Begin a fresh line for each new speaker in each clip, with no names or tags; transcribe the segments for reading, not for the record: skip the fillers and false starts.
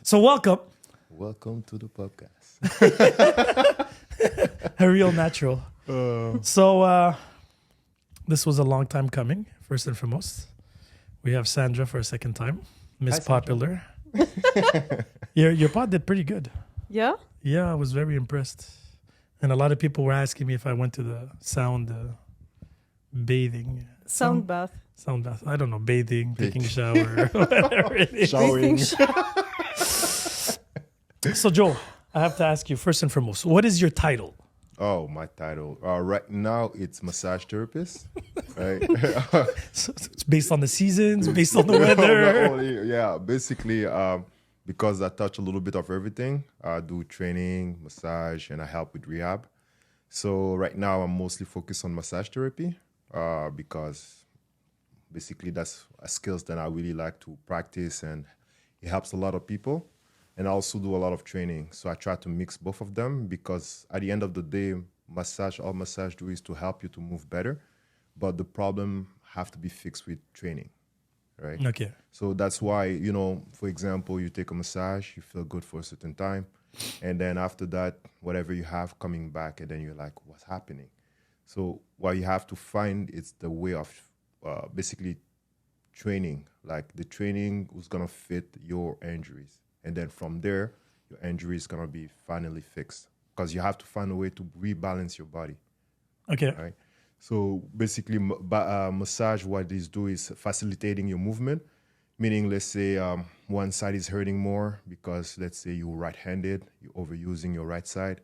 So welcome,
Welcome to the podcast.
a real natural. So this was a long time coming. First and foremost, we have Sandra for a second time, Miss
Hi, Sandra.
Popular. Your pod did pretty good.
Yeah?
Yeah, I was very impressed, and a lot of people were asking me if I went to the sound bathing.
Sound bath.
Sound bath. I don't know, bathing, taking a shower, whatever it is.
Showering.
So, Joe, I have to ask you first and foremost, what is your title?
Oh, my title. Right now, it's massage therapist. Right?
So it's based on the seasons, based on the
Not
weather.
only- yeah, basically, because I touch a little bit of everything. I do training, massage, and I help with rehab. So right now, I'm mostly focused on massage therapy because basically that's a skills that I really like to practice, and it helps a lot of people. And I also do a lot of training. So I try to mix both of them because at the end of the day, all massage do is to help you to move better. But the problem have to be fixed with training, right?
Okay.
So that's why, for example, you take a massage, you feel good for a certain time. And then after that, whatever you have coming back, and then you're like, what's happening? So what you have to find is the way of basically training. Like the training was going to fit your injuries. And then from there, your injury is going to be finally fixed because you have to find a way to rebalance your body,
Okay.
right? So basically, massage, what this do is facilitating your movement, meaning let's say one side is hurting more because let's say you're right-handed, you're overusing your right side.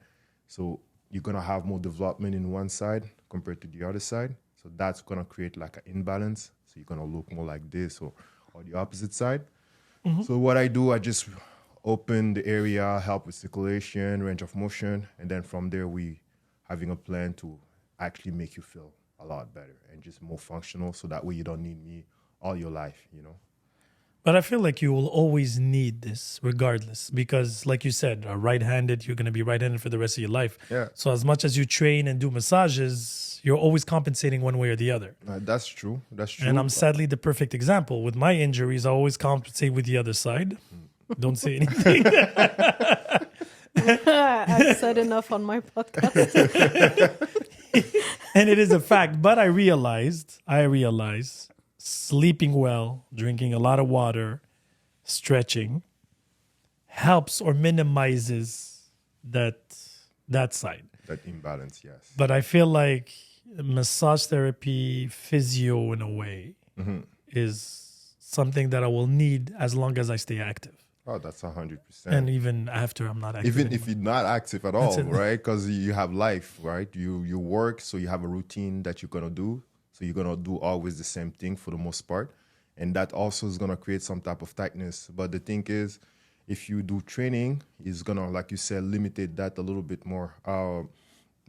So you're going to have more development in one side compared to the other side. So that's going to create like an imbalance. So you're going to look more like this or the opposite side. So what I do, I just open the area, help with circulation, range of motion, and then from there we having a plan to actually make you feel a lot better and just more functional. So that way you don't need me all your life,
But I feel like you will always need this regardless because, like you said, right-handed, you're going to be right-handed for the rest of your life.
Yeah.
So as much as you train and do massages, you're always compensating one way or the other.
That's true. That's true.
And I'm sadly the perfect example. With my injuries, I always compensate with the other side. Don't say anything.
I've said enough on my podcast.
And it is a fact. But I realized sleeping well, drinking a lot of water, stretching helps or minimizes that side.
That imbalance, yes.
But I feel like massage therapy, physio in a way, is something that I will need as long as I stay active.
Oh, that's 100%.
And even after I'm not active.
Even
anymore.
if you're not active at all,
it.
right? Because you have life, right? You work, so you have a routine that you're going to do. So you're going to do always the same thing for the most part. And that also is going to create some type of tightness. But the thing is, if you do training, it's going to, like you said, limitate that a little bit more.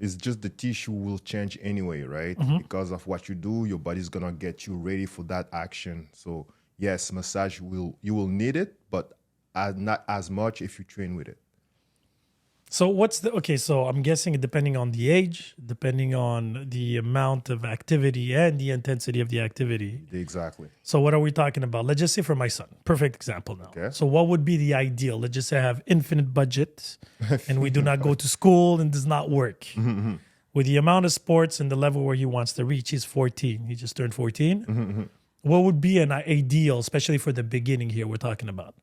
It's just the tissue will change anyway, right? Because of what you do, your body's going to get you ready for that action. So yes, massage, you will need it, but not as much if you train with it.
So so I'm guessing depending on the age, depending on the amount of activity and the intensity of the activity.
Exactly.
So what are we talking about? Let's just say for my son, perfect example now.
Okay.
So what would be the ideal? Let's just say I have infinite budget and we do not go to school and does not work. With the amount of sports and the level where he wants to reach, he's 14. He just turned 14. What would be an ideal, especially for the beginning here we're talking about?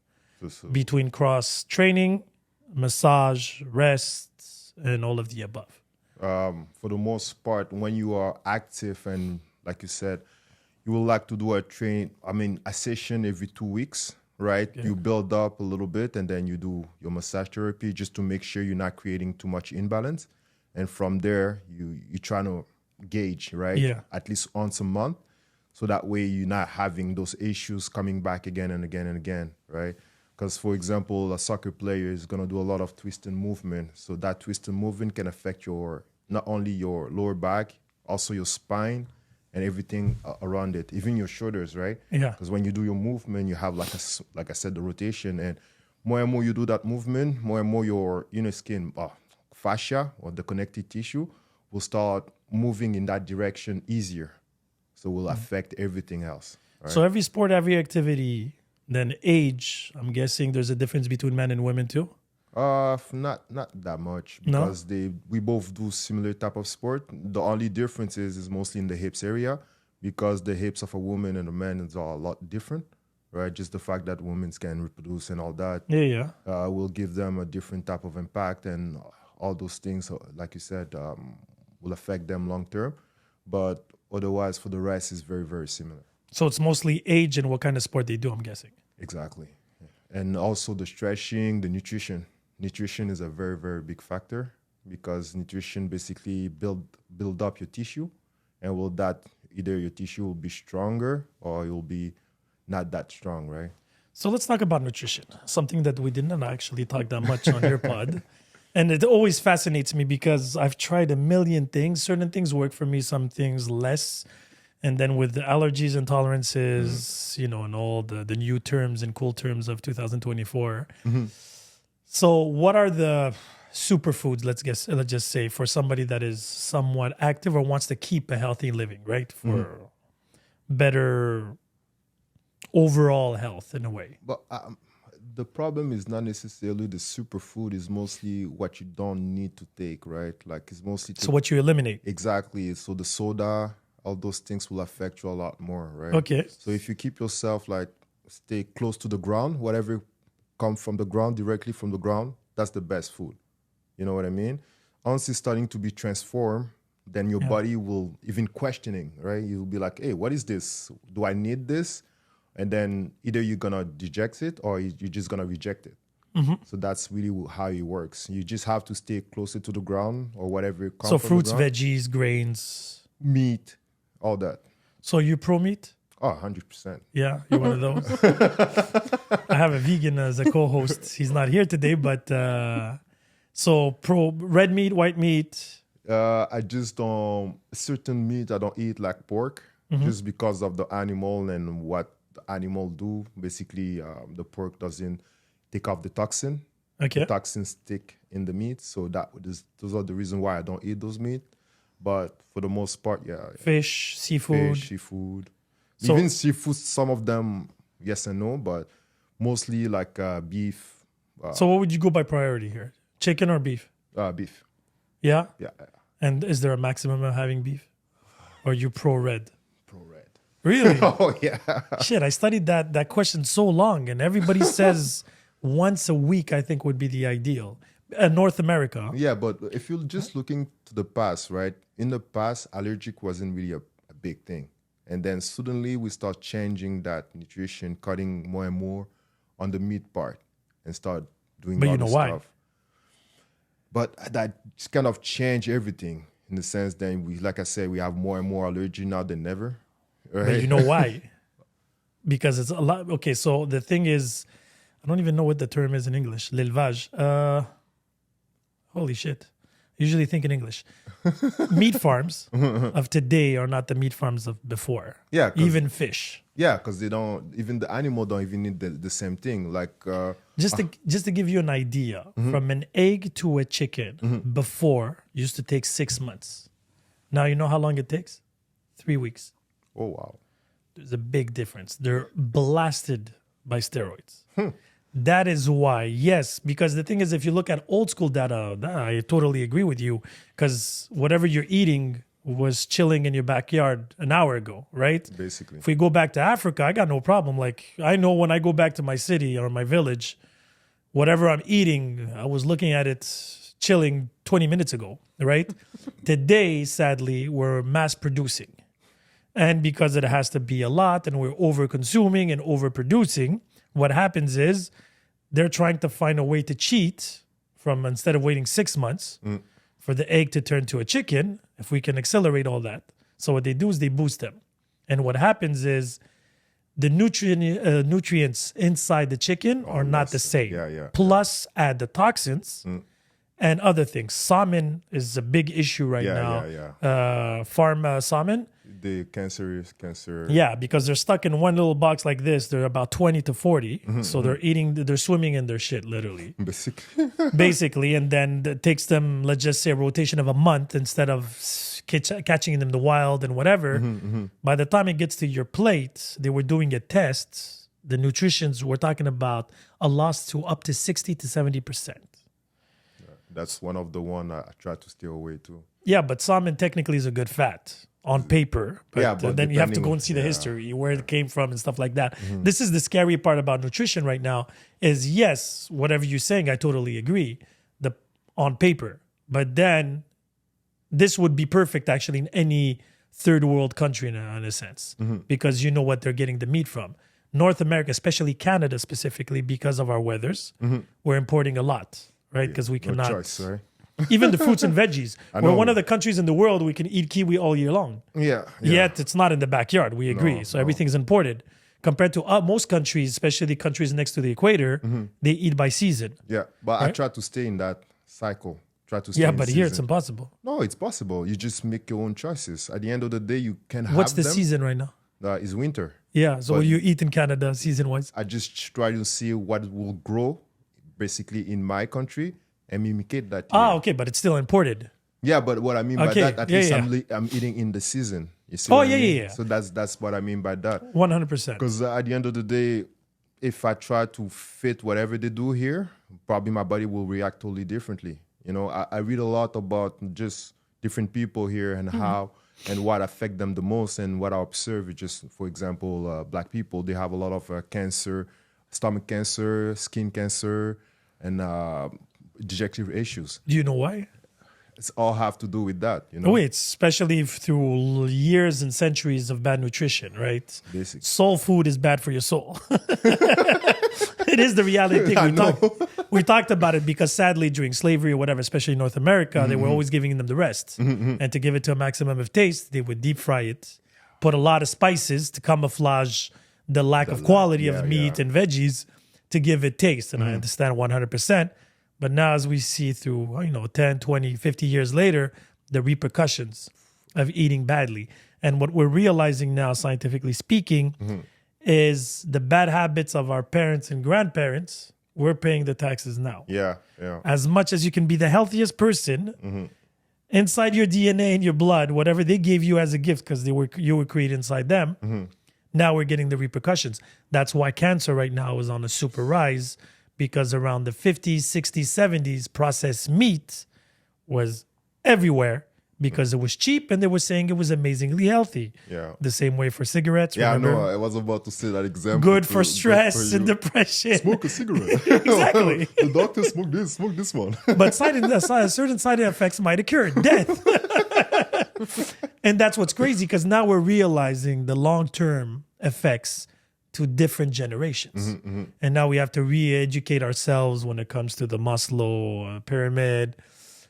So
Between cross training, massage, rest, and all of the above.
for the most part, when you are active and like you said, you will like to do a session every 2 weeks, right?
Yeah.
You build up a little bit and then you do your massage therapy just to make sure you're not creating too much imbalance. And from there, you're trying to gauge, right?
Yeah.
At least once a month. So that way you're not having those issues coming back again and again and again, right? Because, for example, a soccer player is going to do a lot of twist and movement. So that twist and movement can affect not only your lower back, also your spine and everything around it, even your shoulders, right?
Yeah.
Because when you do your movement, you have, like I said, the rotation. And more and more you do that movement, more and more your inner skin, fascia or the connective tissue will start moving in that direction easier. So will affect everything else. Right?
So every sport, every activity, then age, I'm guessing there's a difference between men and women too?
Not that much
No?
because we both do similar type of sport. The only difference is mostly in the hips area because the hips of a woman and a man is all a lot different, right? Just the fact that women can reproduce and all that
Yeah.
will give them a different type of impact, and all those things, like you said, will affect them long term. But otherwise, for the rest, is very, very similar.
So it's mostly age and what kind of sport they do, I'm guessing.
Exactly. And also the stretching, the nutrition. Nutrition is a very, very big factor because nutrition basically build up your tissue, and will that either your tissue will be stronger or it will be not that strong, right?
So let's talk about nutrition, something that we didn't actually talk that much on your pod. And it always fascinates me because I've tried a million things. Certain things work for me, some things less. And then with the allergies and tolerances, and all the new terms and cool terms of 2024. So what are the superfoods, let's just say, for somebody that is somewhat active or wants to keep a healthy living, right? For better overall health in a way.
But the problem is not necessarily the superfood, is mostly what you don't need to take, right? Like it's mostly
So what you eliminate.
Exactly. So the soda, all those things will affect you a lot more, right?
Okay.
So if you keep yourself stay close to the ground, whatever come from the ground, directly from the ground, that's the best food. You know what I mean? Once it's starting to be transformed, then your body will even questioning, right? You'll be like, hey, what is this? Do I need this? And then either you're going to reject it or you're just going to reject it. So that's really how it works. You just have to stay closer to the ground or whatever comes
So
from
fruits,
the ground.
veggies, grains.
Meat, all that.
So you pro meat?
Oh, 100%.
Yeah, you're one of those. I have a vegan as a co-host. He's not here today, but so pro red meat, white meat.
I just don't, certain meat I don't eat, like pork, just because of the animal and what the animal do. Basically, the pork doesn't take off the toxin.
Okay.
The toxins stick in the meat. So those are the reason why I don't eat those meat. But for the most part,
Fish, seafood.
Fish, seafood.
So-
Even seafood, some of them, yes and no, but mostly like beef.
So what would you go by priority here? Chicken or beef?
Beef.
Yeah?
Yeah.
And is there a maximum of having beef? Or you pro red?
Pro red.
Really?
Oh, yeah.
Shit, I studied that question so long, and everybody says once a week, I think, would be the ideal. North America.
Yeah, but if you're just looking to the past, right? In the past, allergic wasn't really a big thing. And then suddenly we start changing that nutrition, cutting more and more on the meat part and start doing
But you
other
know why?
stuff. But that just kind of changed everything in the sense that like I said, we have more and more allergy now than ever. Right?
But you know why? Because it's a lot. Okay, so the thing is, I don't even know what the term is in English. L'élevage. Holy shit. Usually think in English. Meat farms of today are not the meat farms of before.
Yeah, 'cause-
Even fish.
Yeah, because they don't, even the animal don't even need the same thing. Like,
Just to give you an idea, from an egg to a chicken before used to take 6 months. Now you know how long it takes? 3 weeks.
oh, wow.
There's a big difference. They're blasted by steroids. That is why, yes, because the thing is, if you look at old school data, I totally agree with you, because whatever you're eating was chilling in your backyard an hour ago, right?
Basically.
If we go back to Africa, I got no problem. Like, I know when I go back to my city or my village, whatever I'm eating, I was looking at it chilling 20 minutes ago, right? Today, sadly, we're mass producing. And because it has to be a lot and we're over consuming and overproducing, what happens is they're trying to find a way to cheat from, instead of waiting 6 months for the egg to turn to a chicken, if we can accelerate all that. So what they do is they boost them. And what happens is the nutrients inside the chicken are not the same.
Yeah.
Plus add the toxins and other things. Salmon is a big issue right now.
Yeah.
Farm salmon.
the cancer.
Yeah, because they're stuck in one little box like this. They're about 20 to 40. So they're swimming in their shit, literally. Basically. And then it takes them, let's just say, a rotation of a month instead of catching them in the wild and whatever. By the time it gets to your plate, they were doing a test. The nutritions, we're talking about a loss to up to 60 to 70%.
That's one of the one I try to stay away to.
Yeah, but salmon technically is a good fat on paper. But then you have to go and see the history, where it came from and stuff like that. This is the scary part about nutrition right now is, yes, whatever you're saying, I totally agree, on paper. But then this would be perfect actually in any third world country in a sense, because you know what they're getting the meat from. North America, especially Canada specifically, because of our weathers, we're importing a lot. Right, because we cannot.
No choice, sorry.
Even the fruits and veggies. We're one of the countries in the world we can eat kiwi all year long.
Yeah.
Yet it's not in the backyard. We agree. So everything's imported. Compared to most countries, especially countries next to the equator, they eat by season.
Yeah, but I try to stay in that cycle. Try to stay
Yeah,
in
but
season.
here it's impossible.
No, it's possible. You just make your own choices. At the end of the day, you can have
What's the
them.
season right now?
It's winter.
Yeah. So what do you eat in Canada season-wise?
I just try to see what will grow, basically in my country, and mimic that.
Ah, okay, but it's still imported.
Yeah, but what I mean by
Okay,
that, at
yeah,
least
yeah.
I'm eating in the season. You see?
Oh,
what I
yeah,
mean?
yeah, yeah.
So that's what I mean by that.
100%.
Because at the end of the day, if I try to fit whatever they do here, probably my body will react totally differently. You know, I read a lot about just different people here and how and what affect them the most, and what I observe is just, for example, black people, they have a lot of cancer, stomach cancer, skin cancer, and digestive issues.
Do you know why?
It's all have to do with that, you know.
Oh, wait, especially through years and centuries of bad nutrition, right?
Basic.
Soul food is bad for your soul. It is the reality. We talked about it because sadly during slavery or whatever, especially in North America, they were always giving them the rest. And to give it to a maximum of taste, they would deep fry it, put a lot of spices to camouflage the lack of quality of meat and veggies to give it taste. And I understand 100%. But now as we see through, 10, 20, 50 years later, the repercussions of eating badly. And what we're realizing now, scientifically speaking, is the bad habits of our parents and grandparents, we're paying the taxes now.
Yeah.
As much as you can be the healthiest person, inside your DNA and your blood, whatever they gave you as a gift because you were created inside them, now we're getting the repercussions. That's why cancer right now is on a super rise, because around the 50s, 60s, 70s, processed meat was everywhere because it was cheap and they were saying it was amazingly healthy.
Yeah.
The same way for cigarettes.
Yeah,
remember?
I know. I was about to say that example.
Good for stress and depression.
Smoke a cigarette.
Exactly.
The doctor smoke this one.
But certain side effects might occur. Death. And that's what's crazy, because now we're realizing the long-term effects to different generations. And now we have to re-educate ourselves when it comes to the Maslow pyramid,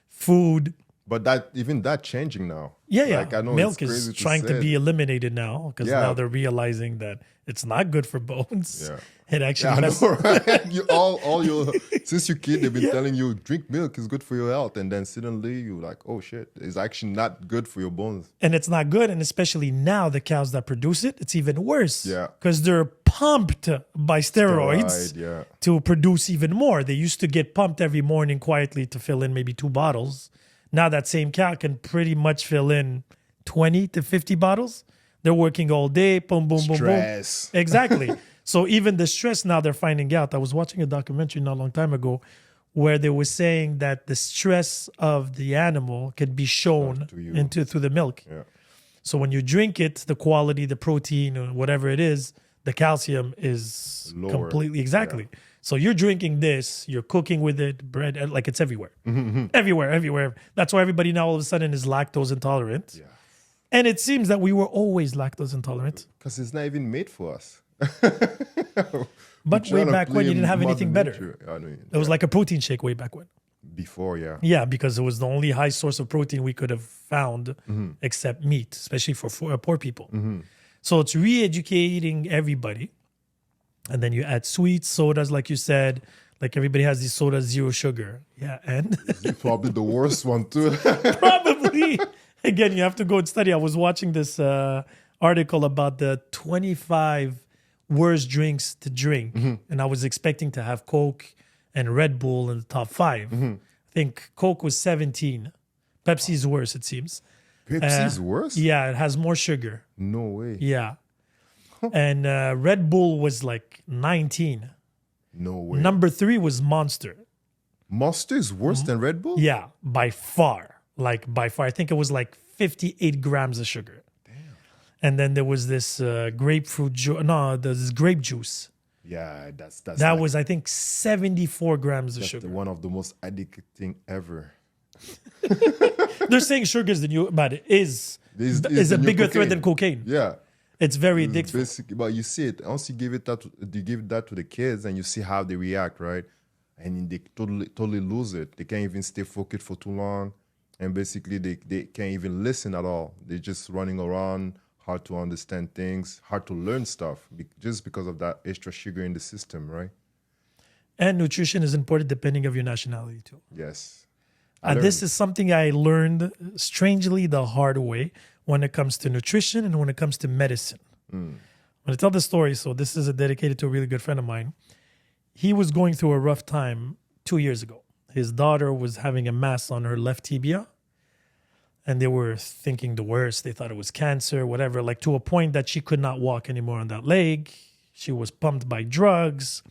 food.
But that changing now.
Yeah.
Like, I know
milk
it's
is
crazy
trying to
say.
be eliminated now, because
Yeah.
now they're realizing that it's not good for bones.
Yeah.
It actually
Yeah, I
messes.
know, right? You all your since you're kid, they've been telling you drink milk is good for your health, and then suddenly you're like, oh shit, it's actually not good for your bones.
And it's not good. And especially now, the cows that produce it, it's even worse.
Yeah.
Because they're pumped by steroids
Steroid, yeah.
to produce even more. They used to get pumped every morning quietly to fill in maybe 2 bottles. Now that same cow can pretty much fill in 20 to 50 bottles. They're working all day, boom, boom, boom, boom.
Stress.
Exactly. So even the stress now they're finding out. I was watching a documentary not a long time ago where they were saying that the stress of the animal could be shown
To you.
through the milk.
Yeah.
So when you drink it, the quality, the protein, or whatever it is, the calcium is
Lower.
completely, exactly. So you're drinking this, you're cooking with it, bread, like it's everywhere. Everywhere. That's why everybody now all of a sudden is lactose intolerant.
Yeah.
And it seems that we were always lactose intolerant.
Because it's not even made for us.
But way back when you didn't have anything better.
I mean,
It was like a protein shake way back when.
before, yeah.
Yeah, because it was the only high source of protein we could have found except meat, especially for poor people. So it's re-educating everybody. And then you add sweets, sodas, like you said. Like everybody has these sodas, 0 sugar. Yeah, and
Probably the worst one too.
probably. Again, you have to go and study. I was watching this article about the 25 worst drinks to drink, and I was expecting to have Coke and Red Bull in the top 5. I think Coke was 17. Pepsi's worse, it seems.
Pepsi's worse?
Yeah, it has more sugar.
No way.
Yeah. And Red Bull was like 19.
No way.
Number 3 was Monster.
Monster is worse than Red Bull?
Yeah, by far. Like by far. I think it was like 58 grams of sugar. Damn. And then there was this grapefruit juice. No, this grape juice.
Yeah, that's
That
like,
was, I think, 74 grams of
that's
sugar.
one of the most addictive thing ever.
They're saying sugar is the new, but it is
Is
a
the new
bigger threat
cocaine.
than cocaine.
Yeah.
It's very
It's
addictive.
basically, but you see it once you give that to the kids and you see how they react, right? And they totally lose it. They can't even stay focused for too long, and basically they can't even listen at all. They're just running around, hard to understand things, hard to learn stuff, just because of that extra sugar in the system, right?
And nutrition is important depending of your nationality too.
Yes.
This is something I learned strangely the hard way when it comes to nutrition and when it comes to medicine. When I tell the story, so this is dedicated to a really good friend of mine. He was going through a rough time 2 years ago. His daughter was having a mass on her left tibia, and they were thinking the worst. They thought it was cancer, whatever, like to a point that she could not walk anymore on that leg. She was pumped by drugs.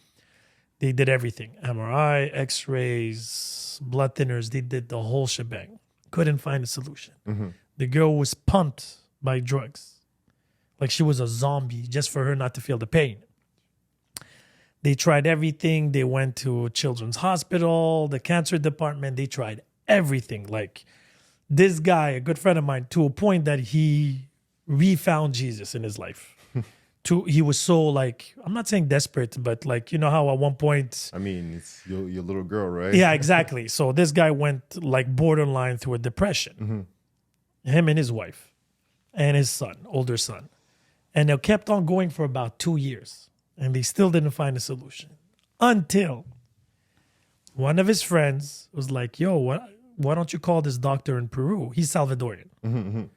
They did everything. MRI, x-rays, blood thinners. They did the whole shebang. Couldn't find a solution. The girl was pumped by drugs. Like she was a zombie just for her not to feel the pain. They tried everything. They went to Children's Hospital, the cancer department. They tried everything. Like this guy, a good friend of mine, to a point that he refound Jesus in his life. He was so like, I'm not saying desperate, but like, you know how at one point.
I mean, it's your little girl, right?
Yeah, exactly. So this guy went like borderline through a depression. Him and his wife and his son, older son. And they kept on going for about 2 years. And they still didn't find a solution. Until one of his friends was like, yo, why don't you call this doctor in Peru? He's Salvadorian.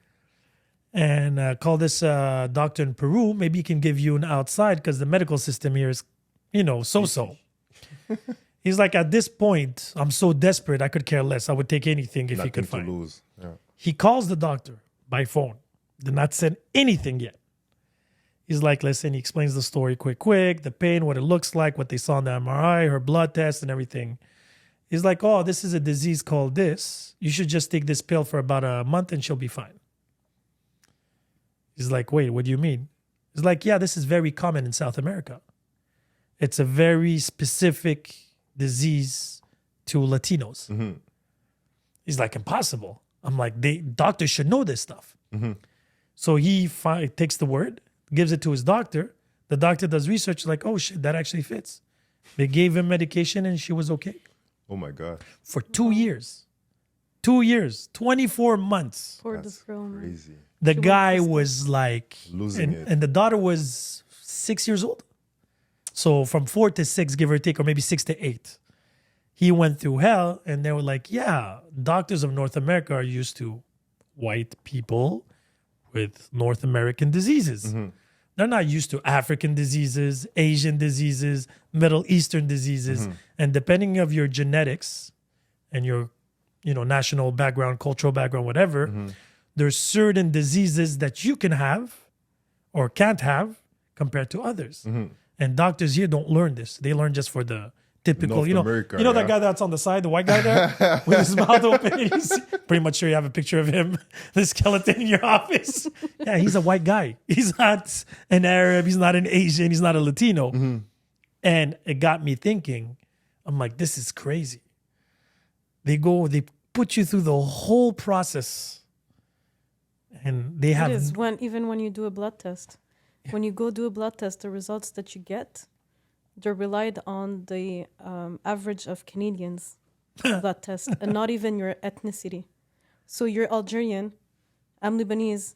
And call this doctor in Peru. Maybe he can give you an outside because the medical system here is, so-so. He's like, at this point, I'm so desperate, I could care less. I would take anything if he could
Nothing
find.
to lose. Yeah.
He calls the doctor by phone. Did not send anything yet. He's like, listen, he explains the story quick, the pain, what it looks like, what they saw in the MRI, her blood test and everything. He's like, oh, this is a disease called this. You should just take this pill for about a month and she'll be fine. He's like, wait, what do you mean? He's like, yeah, this is very common in South America. It's a very specific disease to Latinos. He's like, impossible. I'm like, doctors should know this stuff. So he takes the word, gives it to his doctor. The doctor does research like, oh shit, that actually fits. They gave him medication and she was okay.
Oh my God.
For 2 years. 2 years, 24 months.
Poor
That's
this girl. Man.
crazy.
The
She
guy
was
was like,
Losing it.
and the daughter was 6 years old. So from 4 to 6, give or take, or maybe 6 to 8. He went through hell and they were like, yeah, doctors of North America are used to white people with North American diseases. They're not used to African diseases, Asian diseases, Middle Eastern diseases. And depending of your genetics and your, national background, cultural background, whatever, there's certain diseases that you can have or can't have compared to others. And doctors here don't learn this. They learn just for the typical,
North America,
that
yeah.
guy that's on the side, the white guy there with his mouth open. And he's pretty much sure you have a picture of him, the skeleton in your office. Yeah, he's a white guy. He's not an Arab. He's not an Asian. He's not a Latino. And it got me thinking, I'm like, this is crazy. They put you through the whole process. And they
It
have
is even when you do a blood test. When you go do a blood test, the results that you get, they're relied on the average of Canadians blood test and not even your ethnicity. So you're Algerian, I'm Lebanese,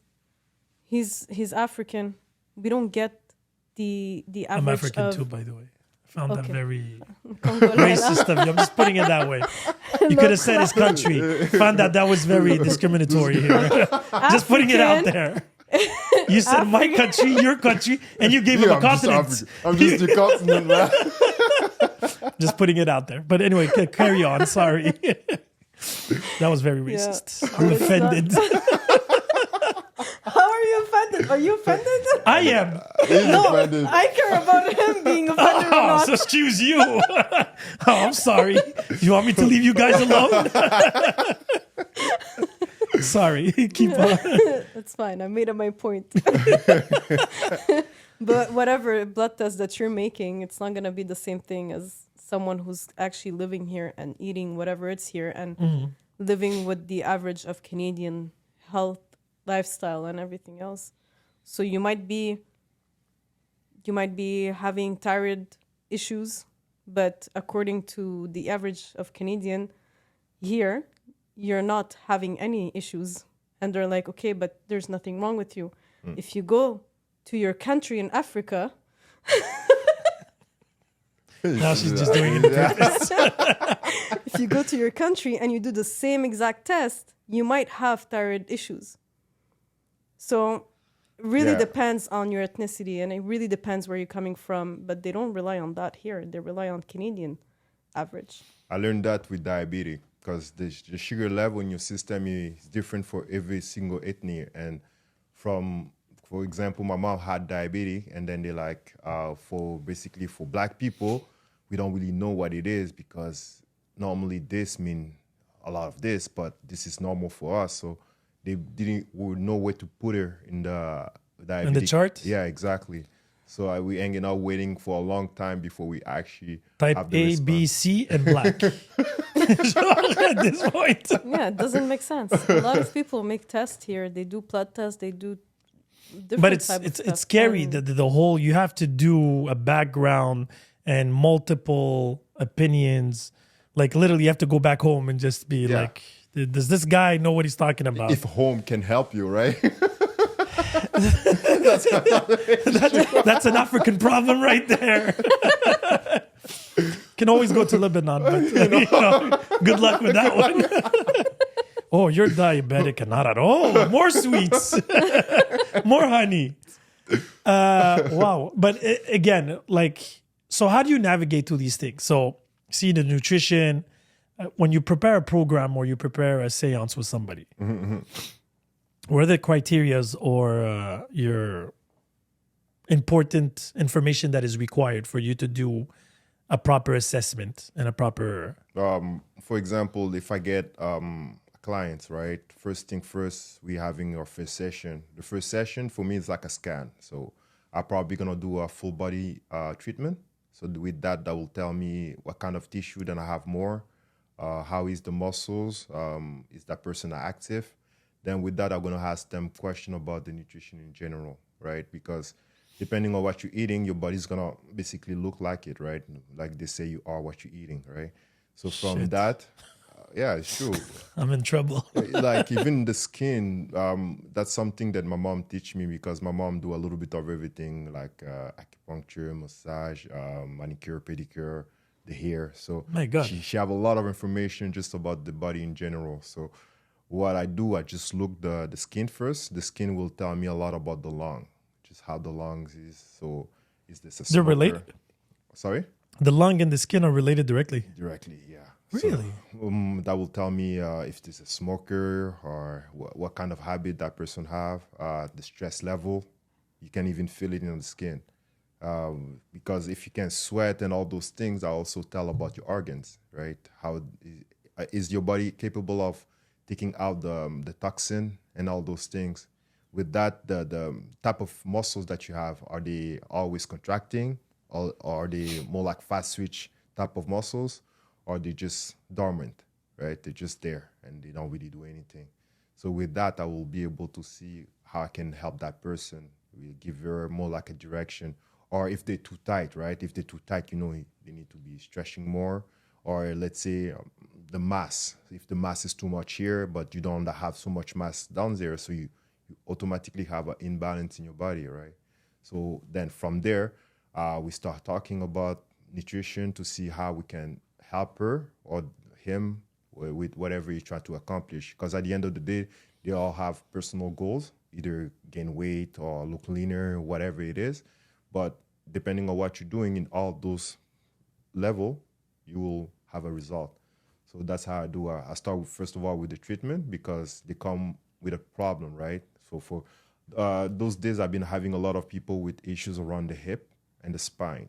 he's African. We don't get the
I'm
average
African
of
too, by the way. Found that
Okay.
very
Congolais.
racist of you. I'm just putting it that way. You could have said his country. Found that was very discriminatory here. Just putting it out there. You said my country, your country, and you gave him a
I'm just
continent.
African. I'm just the continent, man.
Just putting it out there. But anyway, carry on. Sorry. That was very
Yeah.
racist. I'm offended.
How are you offended? Are you offended?
I am.
No,
offended.
I care about him being offended or
Oh,
not.
so excuse you. Oh, I'm sorry. You want me to leave you guys alone? Sorry. Keep on.
It's fine. I made up my point. But whatever blood test that you're making, it's not going to be the same thing as someone who's actually living here and eating whatever it's here and living with the average of Canadian health, lifestyle, and everything else. So you might be having thyroid issues, but according to the average of Canadian here, you're not having any issues. And they're like, okay, but there's nothing wrong with you. If you go to your country in Africa,
Now she's just doing it on purpose.
if you go to your country and you do the same exact test, you might have thyroid issues. So it really
Yeah.
depends on your ethnicity and it really depends where you're coming from. But they don't rely on that here. They rely on Canadian average.
I learned that with diabetes because the sugar level in your system is different for every single ethnic. And for example, my mom had diabetes, and then they like for black people, we don't really know what it is because normally this mean a lot of this, but this is normal for us. So they didn't know where to put her in the diabetes.
In the chart?
Yeah, exactly. So we ended up waiting for a long time before we actually
Type
have the
A, B,
response.
C, and black. So at this point.
Yeah, it doesn't make sense. A lot of people make tests here. They do blood tests. They do different
But it's
type of
it's
stuff.
it's scary
And
that the whole you have to do a background and multiple opinions. Like literally, you have to go back home and just be
Yeah.
like, does this guy know what he's talking about?
If home can help you, right?
That's an African problem right there. Can always go to Lebanon, but good luck with that one. Oh, you're diabetic and not at all. More sweets, more honey. Wow. But again, like, so how do you navigate through these things? So, see the nutrition, when you prepare a program or you prepare a seance with somebody, what are the criterias or your important information that is required for you to do a proper assessment and a proper...
For example, if I get clients, right? First thing first, we having our first session. The first session for me is like a scan. So I'm probably gonna do a full body treatment. So with that will tell me what kind of tissue that I have more, how is the muscles, is that person active? Then with that, I'm gonna ask them question about the nutrition in general, right? Because depending on what you're eating, your body's gonna basically look like it, right? Like they say you are what you're eating, right? So from
Shit.
that, yeah, it's true.
I'm in trouble.
Like even the skin, that's something that my mom teach me because my mom do a little bit of everything, like acupuncture, massage, manicure, pedicure, the hair. So
My God.
she have a lot of information just about the body in general. So what I do, I just look the skin first. The skin will tell me a lot about the lung, just how the lungs is. So is this a
They're
smoker?
related?
Sorry?
The lung and the skin are related directly.
Directly, yeah.
Really?
So, that will tell me if this is a smoker or what kind of habit that person have, the stress level. You can even feel it in the skin. Because if you can sweat and all those things, I also tell about your organs, right? How is your body capable of taking out the toxin and all those things? With that, the type of muscles that you have, are they always contracting? Or are they more like fast switch type of muscles? Or are they just dormant, right? They're just there and they don't really do anything. So with that, I will be able to see how I can help that person. We'll give her more like a direction. Or if they're too tight, right? If they're too tight, they need to be stretching more. Or let's say the mass. If the mass is too much here, but you don't have so much mass down there, so you automatically have an imbalance in your body, right? So then from there, we start talking about nutrition to see how we can help her or him with whatever you try to accomplish. Because at the end of the day, they all have personal goals, either gain weight or look leaner, whatever it is. But depending on what you're doing in all those level, you will have a result. So that's how I do. I start first of all with the treatment because they come with a problem, right? So for those days, I've been having a lot of people with issues around the hip and the spine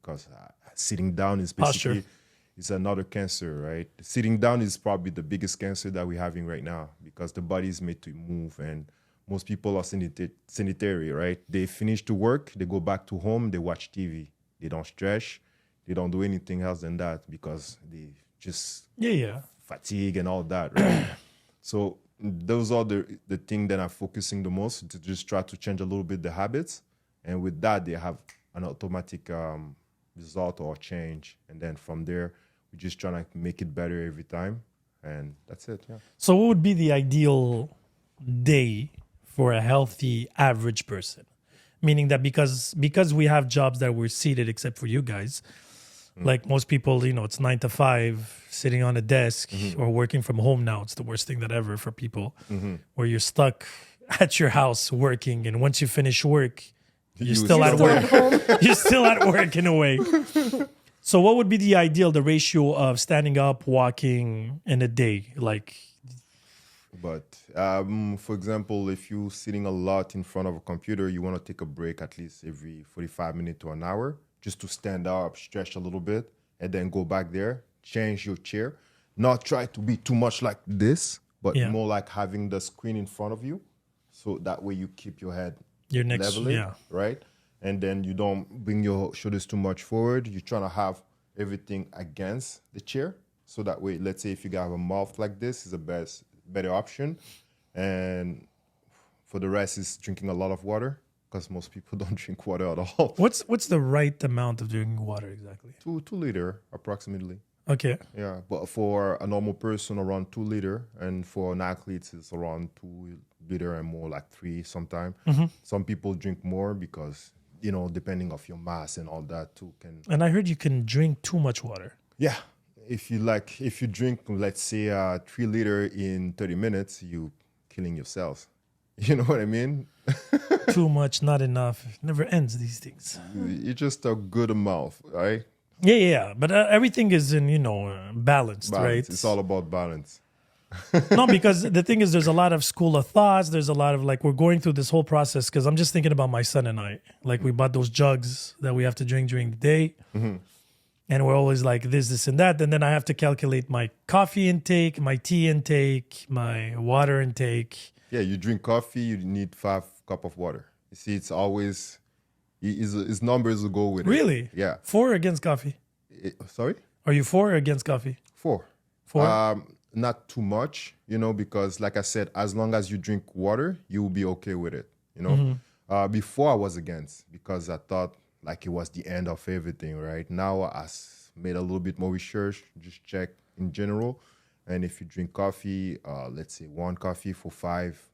because sitting down is basically is another cancer, right? Sitting down is probably the biggest cancer that we're having right now because the body is made to move and most people are sanitary, right? They finish to work, they go back to home, they watch TV. They don't stretch. They don't do anything else than that because they just fatigue and all that, right? So those are the thing that I'm focusing the most to just try to change a little bit the habits. And with that, they have an automatic result or change. And then from there, we're just trying to make it better every time. And that's it, yeah.
So what would be the ideal day for a healthy average person? Meaning that because we have jobs that we're seated, except for you guys, like most people, it's 9 to 5, sitting on a desk or working from home now. It's the worst thing that ever for people, where you're stuck at your house working, and once you finish work, you're still at work. You're still at work in a way. So what would be the ratio of standing up, walking in a day?
But for example, if you're sitting a lot in front of a computer, you want to take a break at least every 45 minutes to an hour just to stand up, stretch a little bit, and then go back there, change your chair. Not try to be too much like this, but more like having the screen in front of you. So that way you keep your head leveling, right? And then you don't bring your shoulders too much forward. You're trying to have everything against the chair. So that way, let's say if you have a mouth like this, is the better option. And for the rest is drinking a lot of water because most people don't drink water at all.
What's the right amount of drinking water exactly?
2 liter approximately.
Okay.
Yeah, but for a normal person, around 2 liter, and for an athlete, it's around 2 liter and more, like 3 sometimes. Some people drink more because depending of your mass and all that too can.
And I heard you can drink too much water.
Yeah, if you drink, let's say 3 liter in 30 minutes, you killing yourself. You know what I mean?
Too much, not enough. It never ends, these things.
It's just a good amount, right?
Yeah. But everything is in, balanced, right?
It's all about balance.
No, because the thing is, there's a lot of school of thoughts. There's a lot of we're going through this whole process because I'm just thinking about my son and I. We bought those jugs that we have to drink during the day. And we're always like this, and that. And then I have to calculate my coffee intake, my tea intake, my water intake.
Yeah, you drink coffee, you need 5 cups of water. You see, it's always, his numbers will go with it.
Really?
Yeah.
4 against coffee.
Sorry?
Are you 4 against coffee?
4.
4?
Not too much, because like I said, as long as you drink water, you will be okay with it, Before I was against because I thought it was the end of everything, right? Now I made a little bit more research, just check in general. And if you drink coffee, let's say 1 coffee for 5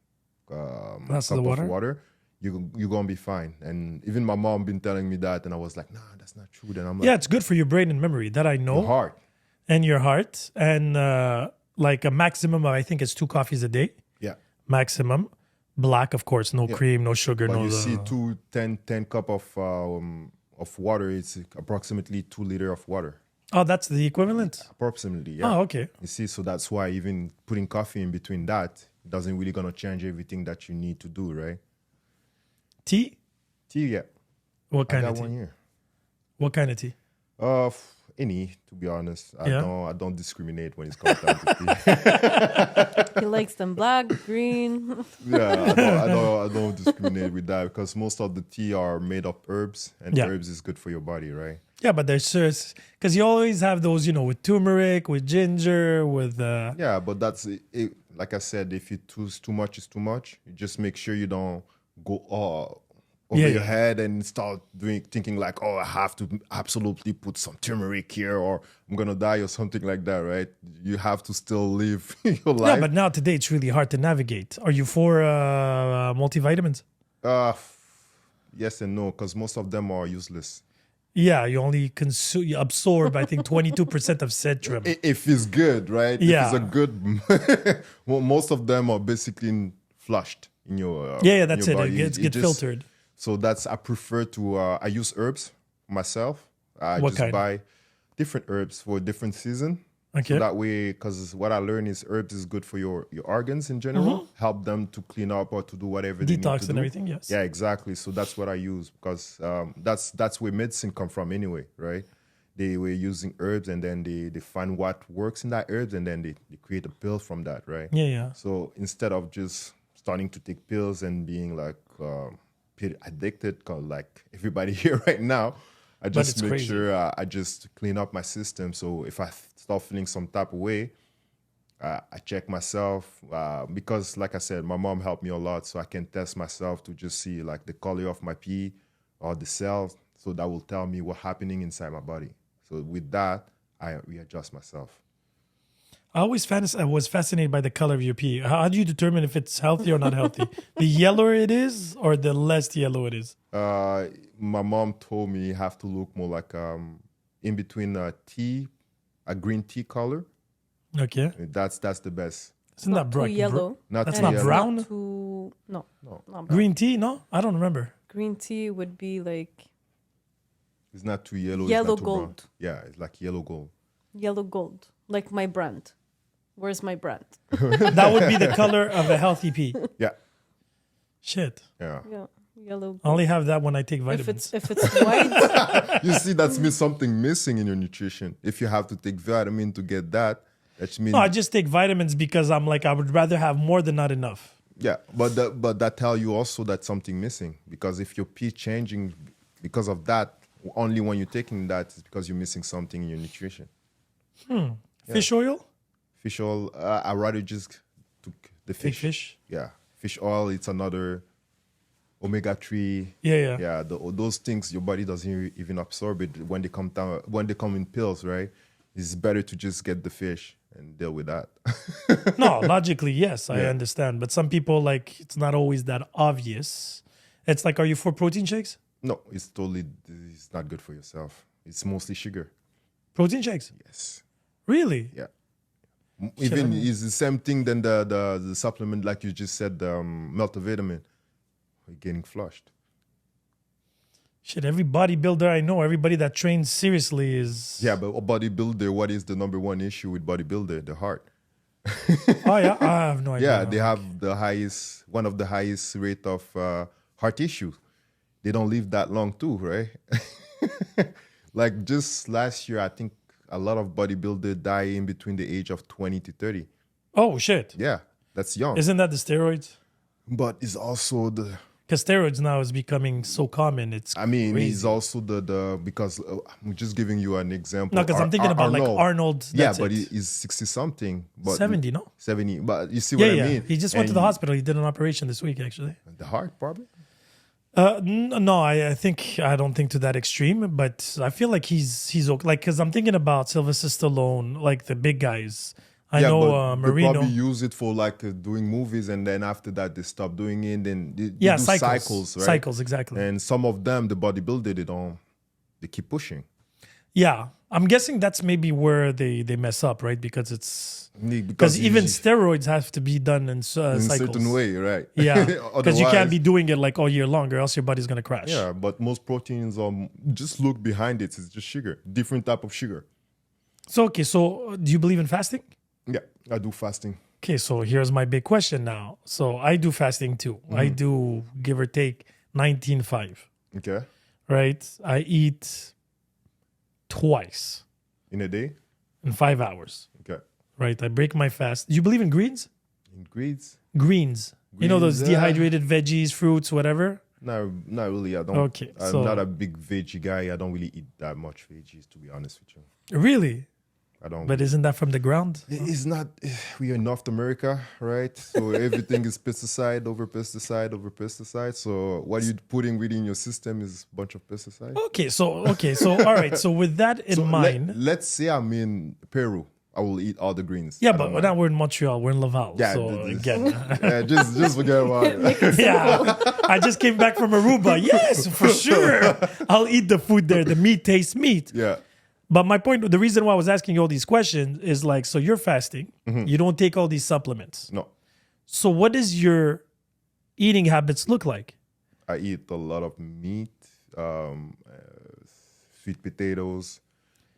cups of water, you're going to be fine. And even my mom been telling me that, and I was like, nah, that's not true. Then I'm like,
yeah, it's good for your brain and memory. That I know.
Your heart.
And your heart. And a maximum of, I think it's 2 coffees a day.
Yeah.
Maximum. Black, of course. No cream, no sugar,
but
no...
you see 10 cup of water, it's approximately 2 liter of water.
Oh, that's the equivalent?
Approximately, yeah.
Oh, okay.
You see, so that's why even putting coffee in between that doesn't really going to change everything that you need to do, right?
Tea?
Tea, yeah.
What kind
I
of
got
tea?
1 year.
What kind of tea?
Any, to be honest.
Yeah?
I don't discriminate when it's comes down to tea.
He likes them black, green.
Yeah, I don't discriminate with that because most of the tea are made of herbs, and herbs is good for your body, right?
Yeah, but there's just because you always have those, with turmeric, with ginger, with.
Yeah, but that's it. Like I said, if you choose too much, is too much. You just make sure you don't go over your head and start thinking like, oh, I have to absolutely put some turmeric here, or I'm gonna die, or something like that, right? You have to still live your life.
Yeah, but now today it's really hard to navigate. Are you for multivitamins?
Yes and no, because most of them are useless.
Yeah, you only consume, you absorb, I think, 22% of citrum.
If it's good, right?
Yeah.
If it's a good, well, most of them are basically flushed in your
Yeah,
in
that's
your
it.
body.
It gets filtered.
So I prefer to I use herbs myself. I
What
just
kind?
buy different herbs for different season.
Okay.
So that way, because what I learned is herbs is good for your organs in general, help them to clean up or to do whatever they need to
Detox and
do.
everything, yes.
Yeah, exactly. So that's what I use because that's where medicine come from anyway, right? They were using herbs and then they find what works in that herbs and then they create a pill from that, right?
Yeah, yeah.
So instead of just starting to take pills and being like addicted, cause like everybody here right now, I
it's
just make
crazy.
sure I just clean up my system. So if I start feeling some type of way, I check myself because, like I said, my mom helped me a lot, so I can test myself to just see like the color of my pee or the cells. So that will tell me what's happening inside my body. So with that, I readjust myself.
I was fascinated by the color of your pee. How do you determine if it's healthy or not healthy? The yellower it is or the less yellow it is?
My mom told me you have to look more like in between a green tea color.
Okay.
That's the best.
Isn't that
Too
bright?
yellow.
Not
That's
too
not
yellow.
brown?
Not too, no, not brown.
Green tea? No, I don't remember.
Green tea would be like
It's not too yellow.
Yellow
it's not too brown.
gold.
Yeah, it's like yellow gold.
yellow gold, like my brand. Where's my brand?
That would be the color of a healthy pee.
Yeah,
Shit.
yeah.
Yeah, yellow.
I only have that when I take vitamins.
If it's white,
You see, that's something missing in your nutrition. If you have to take vitamin to get that, that means
No, I just take vitamins because I'm like, I would rather have more than not enough.
yeah. But that tell you also that something missing because if your pee changing because of that, only when you're taking that is because you're missing something in your nutrition.
Fish oil?
Fish oil, I rather just took the
Take
fish.
fish?
Yeah, fish oil. It's another omega-3.
Yeah.
Yeah, those things your body doesn't even absorb it when they come down when they come in pills, right? It's better to just get the fish and deal with that.
No, logically, yes, I
Yeah.
understand. But some people, like, it's not always that obvious. It's like, are you for protein shakes?
No, it's not good for yourself. It's mostly sugar.
Protein shakes?
Yes.
Really?
Yeah.
Shit,
Even
I mean-
it's the same thing than the supplement, like you just said, the multivitamin. You're getting flushed.
Shit, every bodybuilder I know, everybody that trains seriously is.
Yeah, but a bodybuilder, what is the number one issue with bodybuilder? The heart.
Oh, yeah? I have no idea.
Yeah, they have one of the highest rate of heart issues. They don't live that long too, right? Like just last year, I think a lot of bodybuilders die in between the age of 20 to 30.
Oh, shit.
Yeah, that's young.
Isn't that the steroids?
But it's also
Because steroids now is becoming so common. It's
it's
crazy.
also the because I'm just giving you an example.
No, because I'm thinking about like Arnold.
Yeah,
That's
but
it.
he's 60 something. But
70, no?
70. But you see
Yeah,
what
yeah.
I mean?
He just went to
And
the hospital. He did an operation this week, actually.
The heart, probably.
No, I don't think to that extreme, but I feel like he's okay. Like, because I'm thinking about Sylvester Stallone, like the big guys. I know
but they
Marino.
probably use it for like doing movies, and then after that they stop doing it. Then they
Yeah,
do cycles, right?
Cycles, exactly.
And some of them, the bodybuilder, they keep pushing
Yeah, I'm guessing that's maybe where they mess up, right? Because it's
because
because even
you-
steroids have to be done in
in a
cycles.
certain way, right?
Yeah, because you can't
Otherwise-
be doing it like all year long, or else your body's gonna crash.
Yeah, but most proteins just look behind it. It's just sugar, different type of sugar.
So do you believe in fasting?
Yeah, I do fasting.
Okay, so here's my big question now. So I do fasting too. I do give or take 19.5.
Okay,
Right? I eat twice
in a day.
in 5 hours.
Okay,
Right? I break my fast. Do you believe in greens?
ingredients.
Greens. You know those
Greens, yeah.
dehydrated veggies, fruits, whatever?
No, not really. I don't.
Okay,
I'm
so-
not a big veggie guy. I don't really eat that much veggies, to be honest with you.
Really?
I don't.
But isn't that from the ground?
It's not. We are in North America, right? So everything is pesticide over pesticide over pesticide. So what you're putting within your system is a bunch of pesticide.
Okay, so all right. So with that in mind,
Let's say I'm in Peru, I will eat all the greens.
Yeah,
I
but
don't mind.
now we're in Montreal. We're in Laval.
Yeah,
so
this-
again,
yeah, just forget about it.
yeah. I just came back from Aruba. Yes, for sure. I'll eat the food there. The meat tastes meat.
Yeah.
But my point, the reason why I was asking you all these questions is like, so you're fasting. You don't take all these supplements.
No,
So what does your eating habits look like?
I eat a lot of meat, sweet potatoes,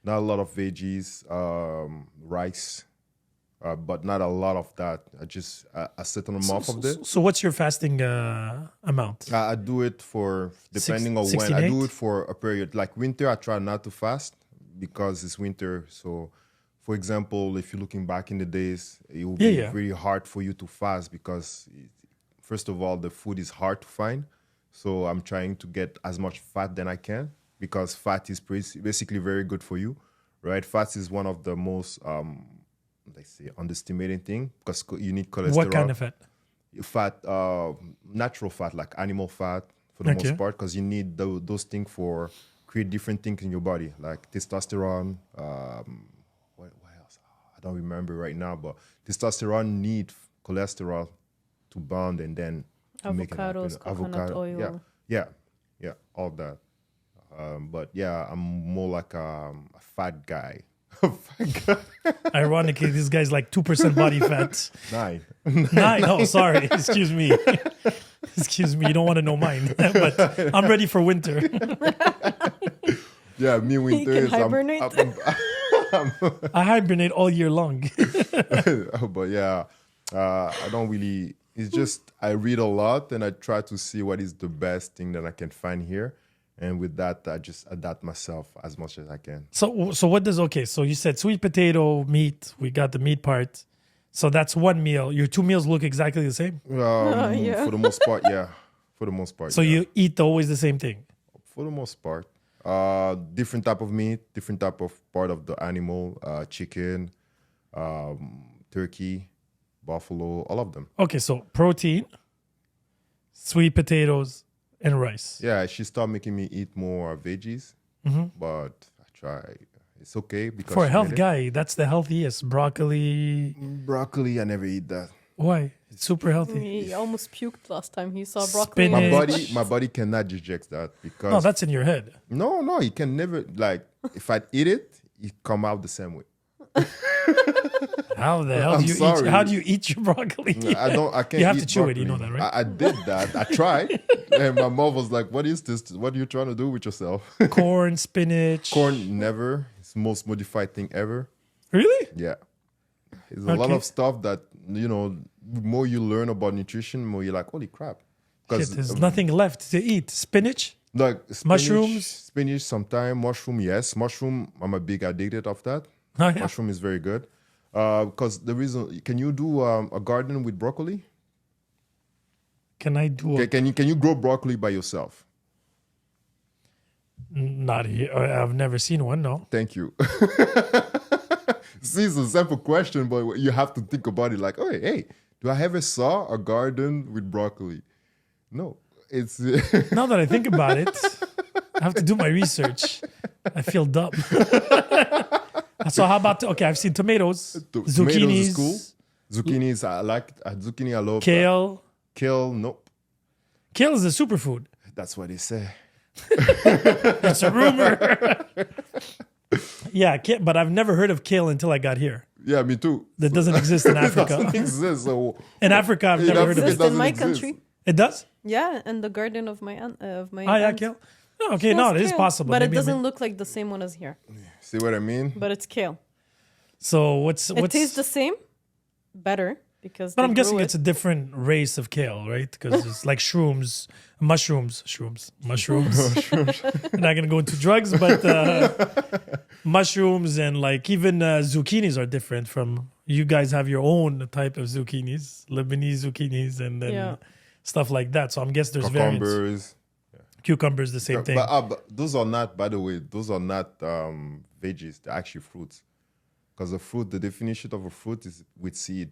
not a lot of veggies, rice, but not a lot of that. I just a certain amount of it.
So what's your fasting amount?
I do it for depending on when.
16,
I do
8?
it for a period. Like winter, I try not to fast because it's winter. So, for example, if you're looking back in the days, it will be
Yeah.
really hard for you to fast because, first of all, the food is hard to find. So I'm trying to get as much fat than I can because fat is basically very good for you, right? Fat is one of the most, let's say, underestimated thing because you need cholesterol.
What kind of fat?
Fat, natural fat, like animal fat for the
Okay.
most part, because you need those things for create different things in your body, like testosterone. What else? I don't remember right now, but testosterone need cholesterol to bond and then to make it happen.
Avocados, coconut oil.
Yeah, all that. But yeah, I'm more like a fat guy.
Ironically, this guy's like 2% body fat.
9.
9. Oh, sorry. Excuse me. Excuse me. You don't want to know mine. But I'm ready for winter.
Yeah, me winter
can
is
hibernate.
I hibernate all year long.
but yeah, I don't really. It's just I read a lot and I try to see what is the best thing that I can find here, and with that, I just adapt myself as much as I can.
So what does, okay, so you said sweet potato, meat. We got the meat part. So that's one meal. Your 2 meals look exactly the same.
Yeah.
For the most part, yeah. For the most part.
So
yeah.
you eat always the same thing.
For the most part, different type of meat, different type of part of the animal, chicken, turkey, buffalo, all of them.
Okay, so protein, sweet potatoes, and rice.
Yeah, she started making me eat more veggies, but I try. It's okay because
For a
she
health
made it.
guy, that's the healthiest. Broccoli.
Broccoli, I never eat that.
Why? It's super healthy.
He almost puked last time he saw broccoli.
Spinach.
My body cannot digest that because
No, that's in your head.
no, you can never like if I eat it, it come out the same way.
How the hell
I'm
do you
sorry.
eat? How do you eat your broccoli?
I can't.
You have
eat
to chew it. You know
broccoli.
that, right?
I did that. I tried, and my mom was like, "What is this? What are you trying to do with yourself?"
Corn, spinach.
Corn, never. It's the most modified thing ever.
Really?
Yeah, it's a lot
Okay.
of stuff that the more you learn about nutrition, the more you're like, "Holy crap!"
Shit, there's nothing left to eat. Spinach.
like spinach,
Mushrooms?
spinach, sometimes mushroom. Yes, mushroom. I'm a big addicted of that.
Oh, yeah.
Mushroom is very good. Because the reason, can you do a garden with broccoli?
Can I do a,
Can you grow broccoli by yourself?
not here? I've never seen one. No.
Thank you. See, it's a simple question, but you have to think about it like, oh, hey, do I ever saw a garden with broccoli? No, it's
Now that I think about it, I have to do my research. I feel dumb. So how about okay? I've seen tomatoes,
tomatoes
zucchinis,
is cool. Zucchinis, I like zucchini. I love
kale.
Kale, nope.
Kale is a superfood.
That's what they say.
That's a rumor. Yeah, but I've never heard of kale until I got here.
Yeah, me too.
That doesn't exist in
It
Africa.
doesn't exist. So
In Africa, I've never heard of
Africa
it.
Exists in
doesn't
my
exist.
country.
It does?
Yeah, in the garden of my aunt.
Oh, yeah, kale. No, okay, no,
Smells
it is
kale,
possible.
but it
Maybe I
doesn't
mean-
look like the same one as here.
see what I mean?
But it's kale.
So what's
It tastes the same, better because.
But
they
I'm guessing
grew
it's a different race of kale, right? Because it's like mushrooms. I'm not gonna go into drugs, but mushrooms and like even zucchinis are different from. You guys have your own type of zucchinis, Lebanese zucchinis, and then
Yeah.
stuff like that. So I'm guessing there's variants.
Cucumbers.
Cucumbers, the same thing.
But those are not, by the way, those are not veggies. They're actually fruits. Because a fruit, the definition of a fruit is with seed.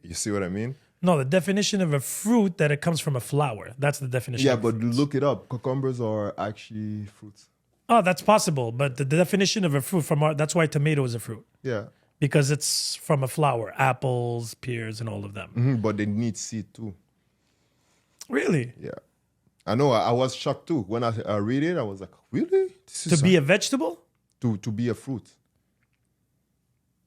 You see what I mean?
No, the definition of a fruit that it comes from a flower. That's the definition.
Yeah,
of
but
fruit.
look it up. Cucumbers are actually fruits.
Oh, that's possible. But the definition of a fruit that's why tomato is a fruit.
Yeah.
because it's from a flower, apples, pears, and all of them.
But they need seed too.
Really?
Yeah. I know. I was shocked too when I read it. I was like, really? This
To
is
be a vegetable?
to be a fruit.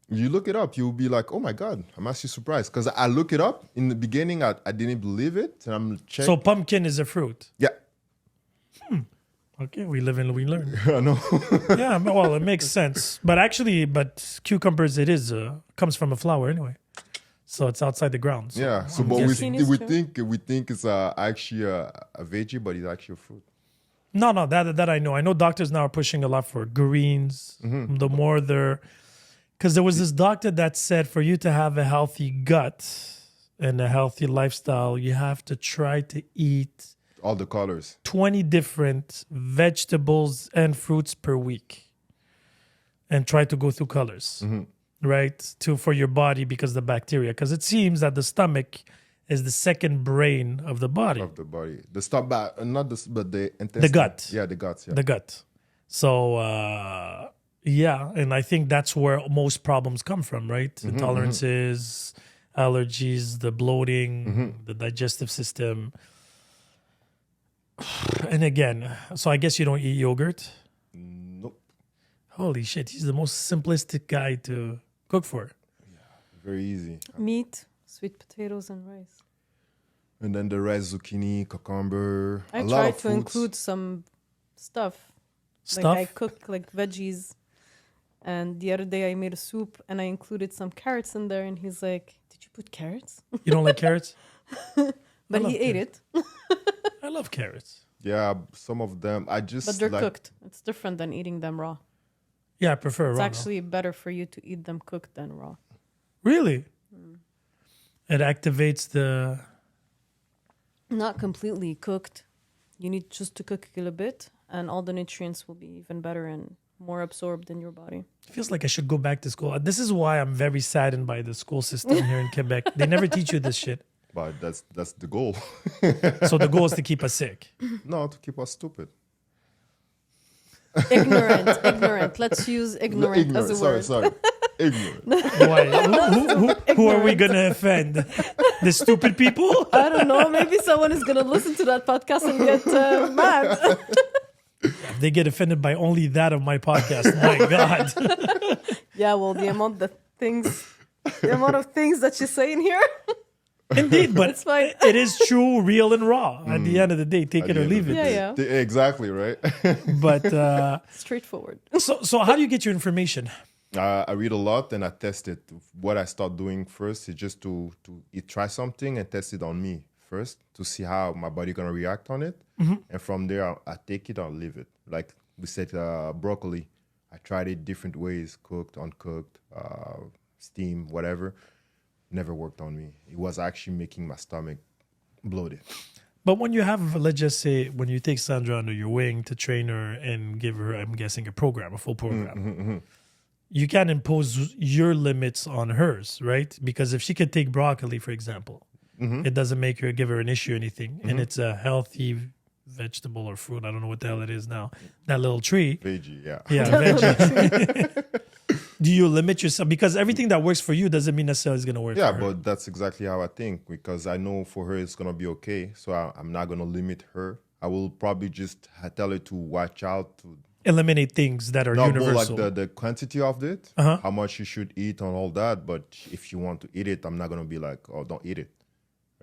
You look it up, you'll be like, oh my God, I'm actually surprised. Because I look it up in the beginning, I didn't believe it. And I'm checking.
So pumpkin is a fruit.
Yeah.
Okay, we live and we learn.
I know.
Yeah, well, it makes sense. But cucumbers, it is comes from a flower anyway. So it's outside the ground. So
Yeah. So,
I'm
but
guessing-
we think it's actually a veggie, but it's actually a fruit.
No, that I know. I know doctors now are pushing a lot for greens. The more they're, because there was this doctor that said for you to have a healthy gut and a healthy lifestyle, you have to try to eat
All the colors.
20 different vegetables and fruits per week, and try to go through colors, right? For your body because the bacteria. Because it seems that the stomach is the second brain of the body.
Of the body. The stomach, but the intestine.
The gut.
Yeah, the guts. Yeah.
The gut. So, yeah, and I think that's where most problems come from, right? Intolerances, allergies, the bloating, the digestive system. And again, so I guess you don't eat yogurt?
Nope.
Holy shit, he's the most simplistic guy to cook for.
Very easy.
Meat, sweet potatoes, and rice.
And then the rice, zucchini, cucumber.
I
a lot
try
of
to
fruits.
include some stuff.
Stuff?
Like I cook like veggies. And the other day I made a soup and I included some carrots in there. And he's like, "Did you put carrots?"
You don't like carrots?
But
love
he ate it.
I love carrots.
Yeah, some of them. I just
But they're
like,
cooked. It's different than eating them raw.
Yeah, I prefer
It's
raw.
actually better for you to eat them cooked than raw.
Really? It activates the...
Not completely cooked. You need just to cook it a bit, and all the nutrients will be even better and more absorbed in your body.
It feels like I should go back to school. This is why I'm very saddened by the school system here in Quebec. They never teach you this shit.
but that's the goal.
So the goal is to keep us sick.
No, to keep us stupid.
Ignorant. Let's use ignorant as a word.
Sorry. Ignorant.
Why? Who are we going to offend? The stupid people?
I don't know. Maybe someone is going to listen to that podcast and get mad.
They get offended by only that of my podcast. My God.
Yeah, well, the amount of things that you say in here.
Indeed, but
It's fine.
it is true, real, and raw. At the end of the day, take
At
it
the
or
end of
leave
the
it.
Yeah.
day. Exactly, right?
But
Straightforward.
so how do you get your information?
I read a lot and I test it. What I start doing first is just to try something and test it on me first to see how my body gonna react on it. And from there, I take it or leave it. Like we said, broccoli. I tried it different ways, cooked, uncooked, steam, whatever. Never worked on me. It was actually making my stomach bloated.
But when you have, let's just say, when you take Sandra under your wing to train her and give her, I'm guessing, a full program, you can impose your limits on hers, right? Because if she could take broccoli, for example, it doesn't give her an issue or anything. And it's a healthy vegetable or fruit. I don't know what the hell it is now. That little tree.
Veggie, yeah.
Yeah, veggie. Do you limit yourself? Because everything that works for you doesn't mean necessarily it's going to work
Yeah,
for her.
but that's exactly how I think because I know for her it's going to be okay. So I'm not going to limit her. I will probably just tell her to watch out to
Eliminate things that are
not more
universal.
like the quantity of it, how much you should eat and all that. But if you want to eat it, I'm not going to be like, oh, don't eat it.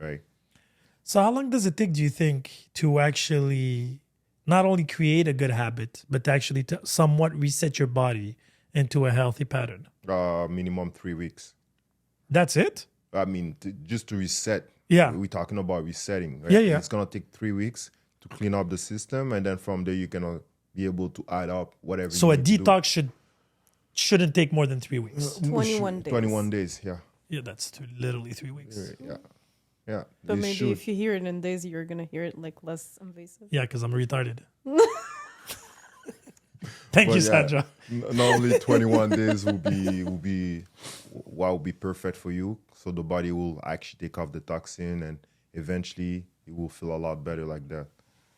Right?
So how long does it take, do you think, to actually not only create a good habit, but to actually somewhat reset your body into a healthy pattern?
Minimum 3 weeks.
That's it?
I mean, just to reset.
Yeah.
We're talking about resetting. Right?
Yeah.
It's going to take 3 weeks to clean up the system. And then from there, you can be able to add up whatever
So
you
a
need to do.
detox shouldn't take more than 3 weeks.
21 days.
21 days, yeah.
Yeah, that's literally 3 weeks.
Yeah.
But
You
maybe
should.
if you hear it in days, you're going to hear it like less invasive.
Yeah, because I'm retarded. Thank
But
you,
yeah,
Sandra.
Normally 21 days will be what will be perfect for you. So the body will actually take off the toxin and eventually it will feel a lot better like that.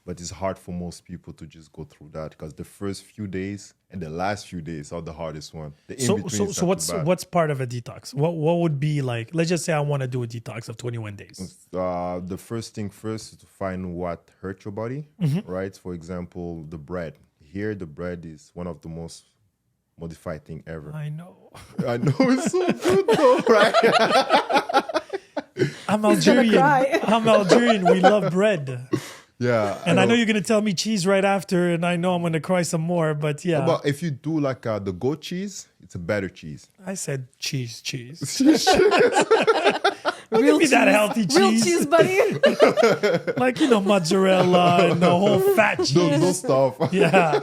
But it's hard for most people to just go through that because the first few days and the last few days are the hardest one. The in-between is
So
not too bad.
what's part of a detox? What would be like? Let's just say I want to do a detox of 21 days.
The first thing first is to find what hurt your body,
Mm-hmm.
right? For example, the bread. Here, the bread is one of the most modified thing ever.
I know.
I know it's so good though, right?
I'm
gonna
Algerian.
cry.
I'm Algerian. We love bread.
Yeah.
And I know you're going to tell me cheese right after, and I know I'm going to cry some more, but yeah.
But if you do like the goat cheese, it's a better cheese.
I said cheese.
Real
Give me that
cheese.
healthy
Real
cheese.
cheese, buddy.
Like, mozzarella and the whole fat cheese.
Those stuff.
Yeah.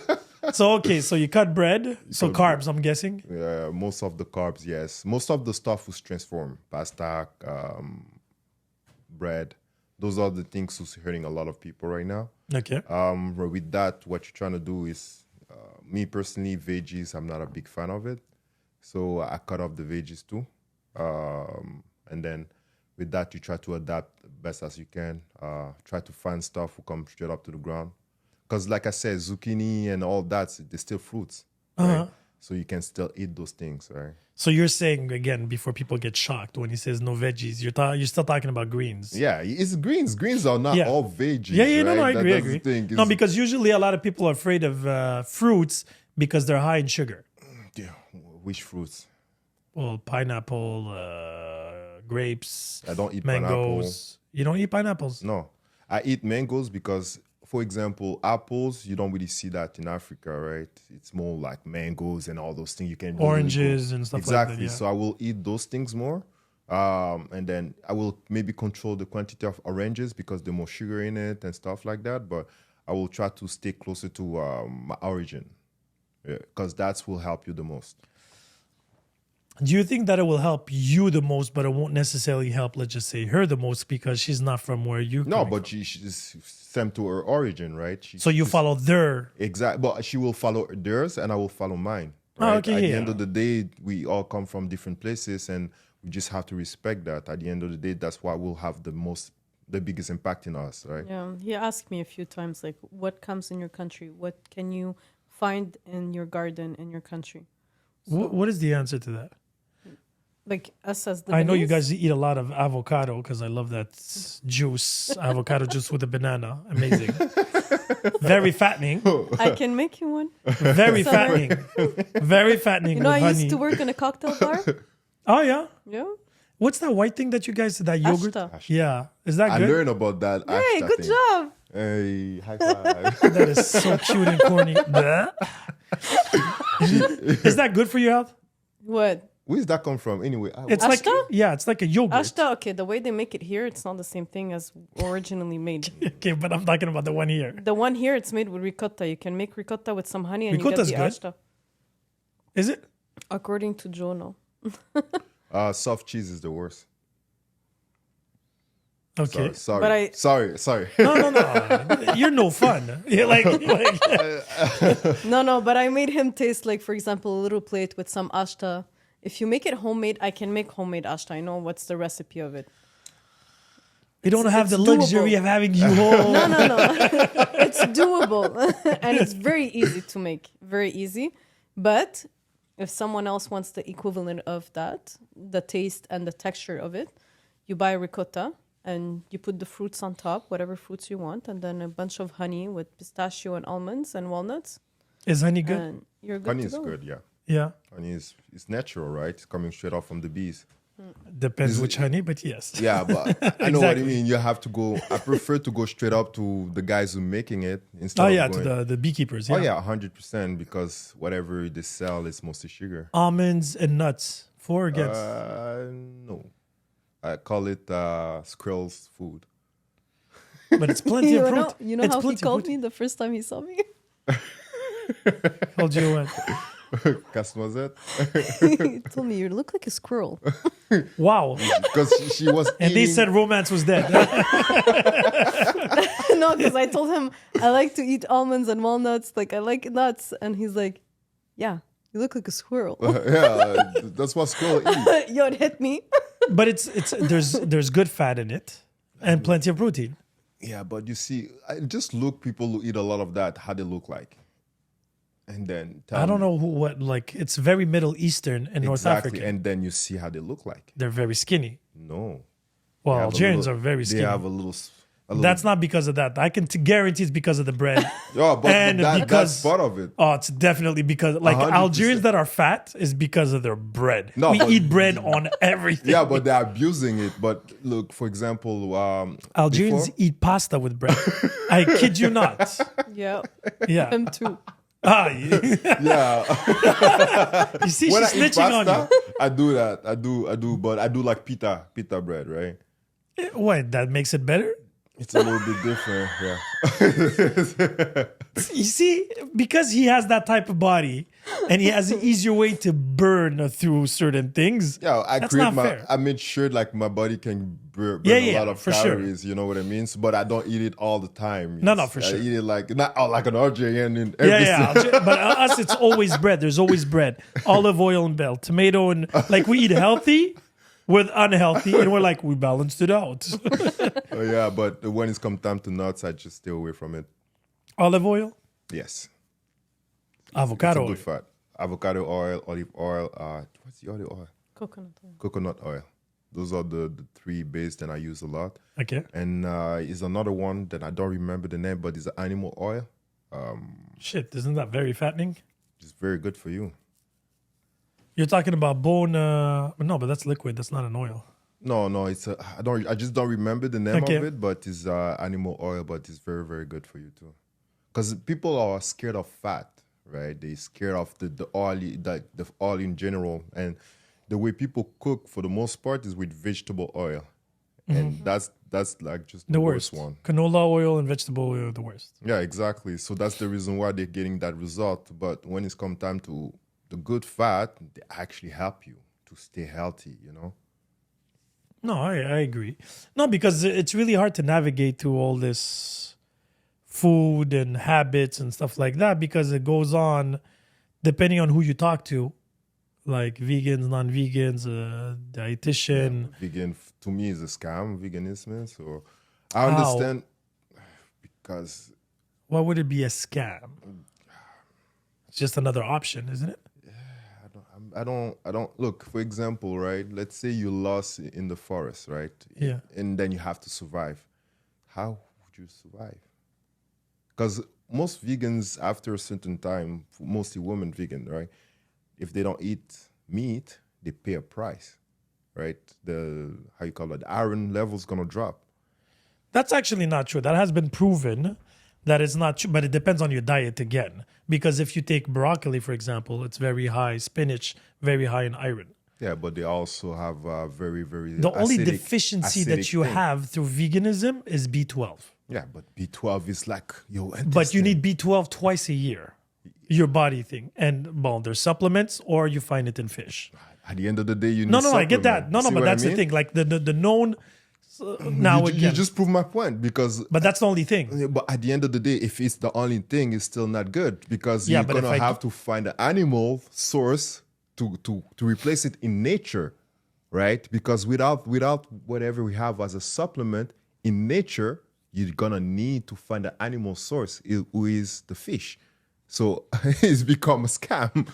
So, okay, so you cut bread. So carbs, I'm guessing.
Yeah, most of the carbs, yes. Most of the stuff was transformed. Pasta, bread. Those are the things who's hurting a lot of people right now.
Okay.
But with that, what you're trying to do is, me personally, veggies, I'm not a big fan of it. So I cut off the veggies too. And then with that, you try to adapt best as you can. Try to find stuff who come straight up to the ground. Because like I said, zucchini and all that, they're still fruits. Right? So you can still eat those things, right?
So you're saying, again, before people get shocked, when he says no veggies, you're still talking about greens.
Yeah, it's greens. Greens are not
Yeah.
all veggies.
Yeah,
right?
no, I agree. I
That's the
agree.
thing,
No,
is-
because usually a lot of people are afraid of fruits because they're high in sugar.
Yeah, which fruits?
Well, pineapple, grapes,
I don't eat
mangoes. You don't eat pineapples?
No, I eat mangoes because, for example, apples, you don't really see that in Africa, right? It's more like mangoes and all those things. You can really
Oranges and stuff like that,
exactly.
yeah.
So I will eat those things more, and then I will maybe control the quantity of oranges because there's more sugar in it and stuff like that. But I will try to stay closer to my origin, because that will help you the most.
Do you think that it will help you the most, but it won't necessarily help, let's just say, her the most because she's not from where you
No,
coming
but she's sent to her origin, right?
from? So you follow their...
Exactly, but she will follow theirs and I will follow mine.
Oh,
Right?
okay,
At the
yeah.
end of the day, we all come from different places and we just have to respect that. At the end of the day, that's what will have the biggest impact in us, right?
Yeah, he asked me a few times, like, what comes in your country? What can you find in your garden in your country?
What is the answer to that?
Like us as the
I know you
Beninese?
guys eat a lot of avocado because I love that juice, avocado juice with a banana. Amazing. Very fattening.
I can make you one.
Very
Summer.
fattening. Very fattening
You know,
with
I
honey.
used to work in a cocktail bar.
Oh, yeah?
Yeah.
What's that white thing that you guys, that yogurt?
Ashta.
Yeah. Is that
I
good?
learned about that.
Hey,
Ashta
good
thing.
job.
Hey, high five.
That is so cute and corny. Bleh. Is that good for your health?
What?
Where does that come from? Anyway,
It's like,
Ashta?
yeah, it's like a yogurt.
Ashta, okay, the way they make it here, it's not the same thing as originally made.
Okay, but I'm talking about the one here.
The one here, it's made with ricotta. You can make ricotta with some honey and
Ricotta's
you get
good.
the Ashta.
Is it?
According to Jono.
soft cheese is the worst.
Okay.
Sorry.
But
Sorry.
No. You're no fun. You're like
No, but I made him taste, like, for example, a little plate with some Ashta. If you make it homemade, I can make homemade Ashta. I know what's the recipe of it.
we don't have the
it's
luxury
doable.
of having you home.
No. It's doable. And it's very easy to make. Very easy. But if someone else wants the equivalent of that, the taste and the texture of it, you buy ricotta and you put the fruits on top, whatever fruits you want, and then a bunch of honey with pistachio and almonds and walnuts.
Is honey good?
And you're good
Honey
to
is
go.
good, yeah.
Yeah.
Honey is it's natural, right? It's coming straight off from the bees.
Depends which honey, but yes.
Yeah, but I know what you
Exactly.
mean. You have to go. I prefer to go straight up to the guys who making it instead
Oh,
of
yeah,
going,
to the beekeepers.
Oh
Yeah.
yeah, 100% because whatever they sell is mostly sugar.
Almonds and nuts. For or against?
No, I call it squirrel's food.
But it's plenty of fruit.
You know
It's
how he
plenty of
called
fruit.
me the first time he saw me?
Told you what?
Casse-noisette.
He told me, you look like a squirrel.
Wow.
Because she was
And they
eating-
said romance was dead.
No, because I told him I like to eat almonds and walnuts. Like, I like nuts. And he's like, yeah, you look like a squirrel.
yeah, that's what squirrel eat.
Yo, it hit me.
But it's there's good fat in it and plenty of protein.
Yeah, but you see, I just look people who eat a lot of that, how they look like. And then tell
I don't
me.
know what, like, it's very Middle Eastern and North
Exactly.
African.
And then you see how they look like.
They're very skinny.
No.
Well,
They have a
Algerians
little-
are very
They
skinny.
have a little.
That's not because of that. I can guarantee it's because of the bread.
Yeah, but
and
that's
because
part of it.
Oh, it's definitely because, like,
100%.
Algerians that are fat is because of their bread.
No,
we
but-
eat bread on everything.
Yeah, but they're abusing it. But look, for example,
Algerians
before-
eat pasta with bread. I kid you not.
Yeah,
Yeah.
them too.
Ah, you
yeah,
see,
when I
she's
eat
snitching on
pasta,
you.
I do that. I do, but I do like pita bread, right?
What? That makes it better?
It's a little bit different, yeah.
You see, because he has that type of body and he has an easier way to burn through certain things.
Yeah,
That's not fair.
I made sure like my body can burn
Yeah,
a
yeah,
lot of
for sure.
calories. You know what I mean? So, but I don't eat it all the time.
No, for
I
sure.
eat it like not like an Algerian in
Yeah,
every
yeah. But us, it's always bread. There's always bread. Olive oil and bell, tomato, and like we eat healthy with unhealthy, and we're like, we balanced it out.
Oh, yeah, but when it's come time to nuts, I just stay away from it.
Olive oil,
Yes. It's
avocado
a
oil.
good fat. Avocado oil, olive oil, what's the other oil?
Coconut oil.
Coconut oil. Those are the three base that I use a lot.
Okay.
And is another one that I don't remember the name, but it's animal oil.
Shit, isn't that very fattening?
It's very good for you.
You're talking about bone. No, but that's liquid. That's not an oil.
No, it's I just don't remember the name
Okay.
of it, but it's animal oil, but it's very, very good for you too. Because people are scared of fat, right? They're scared of the oily, the oil in general, and the way people cook for the most part is with vegetable oil, and that's like just
The worst
one.
Canola oil and vegetable oil are the worst.
Yeah, exactly. So that's the reason why they're getting that result. But when it's come time to the good fat, they actually help you to stay healthy, you know?
No, I agree. No, because it's really hard to navigate through all this food and habits and stuff like that because it goes on depending on who you talk to, like vegans, non-vegans, dietitian.
Vegan, to me, is a scam, veganism. So I
How?
understand because,
Why would it be a scam? It's just another option, isn't it?
I don't look, for example, right? Let's say you lost in the forest, right?
Yeah.
And then you have to survive. How would you survive? Because most vegans, after a certain time, mostly women vegan, right? If they don't eat meat, they pay a price, right? How you call it, the iron level's gonna drop.
That's actually not true. That has been proven that it's not true, but it depends on your diet again. Because if you take broccoli, for example, it's very high, spinach, very high in iron.
Yeah, but they also have very, very
The only
acidic-
deficiency that
acidic
you
thing.
have through veganism is B12.
Yeah, but B12 is like your
But you need B12 twice a year, your body thing. And, well, there's supplements or you find it in fish.
At the end of the day, you need
No, I get that.
supplement.
No,
See
but
what I
that's the
mean?
thing. Like the known, now
you
again.
just proved my point because
But that's the only thing.
but at the end of the day, if it's the only thing, it's still not good because
Yeah,
you're
but if
gonna
I
have to find an animal source to replace it in nature, right? Because without whatever we have as a supplement in nature, you're gonna need to find an animal source who is the fish. So it's become a scam.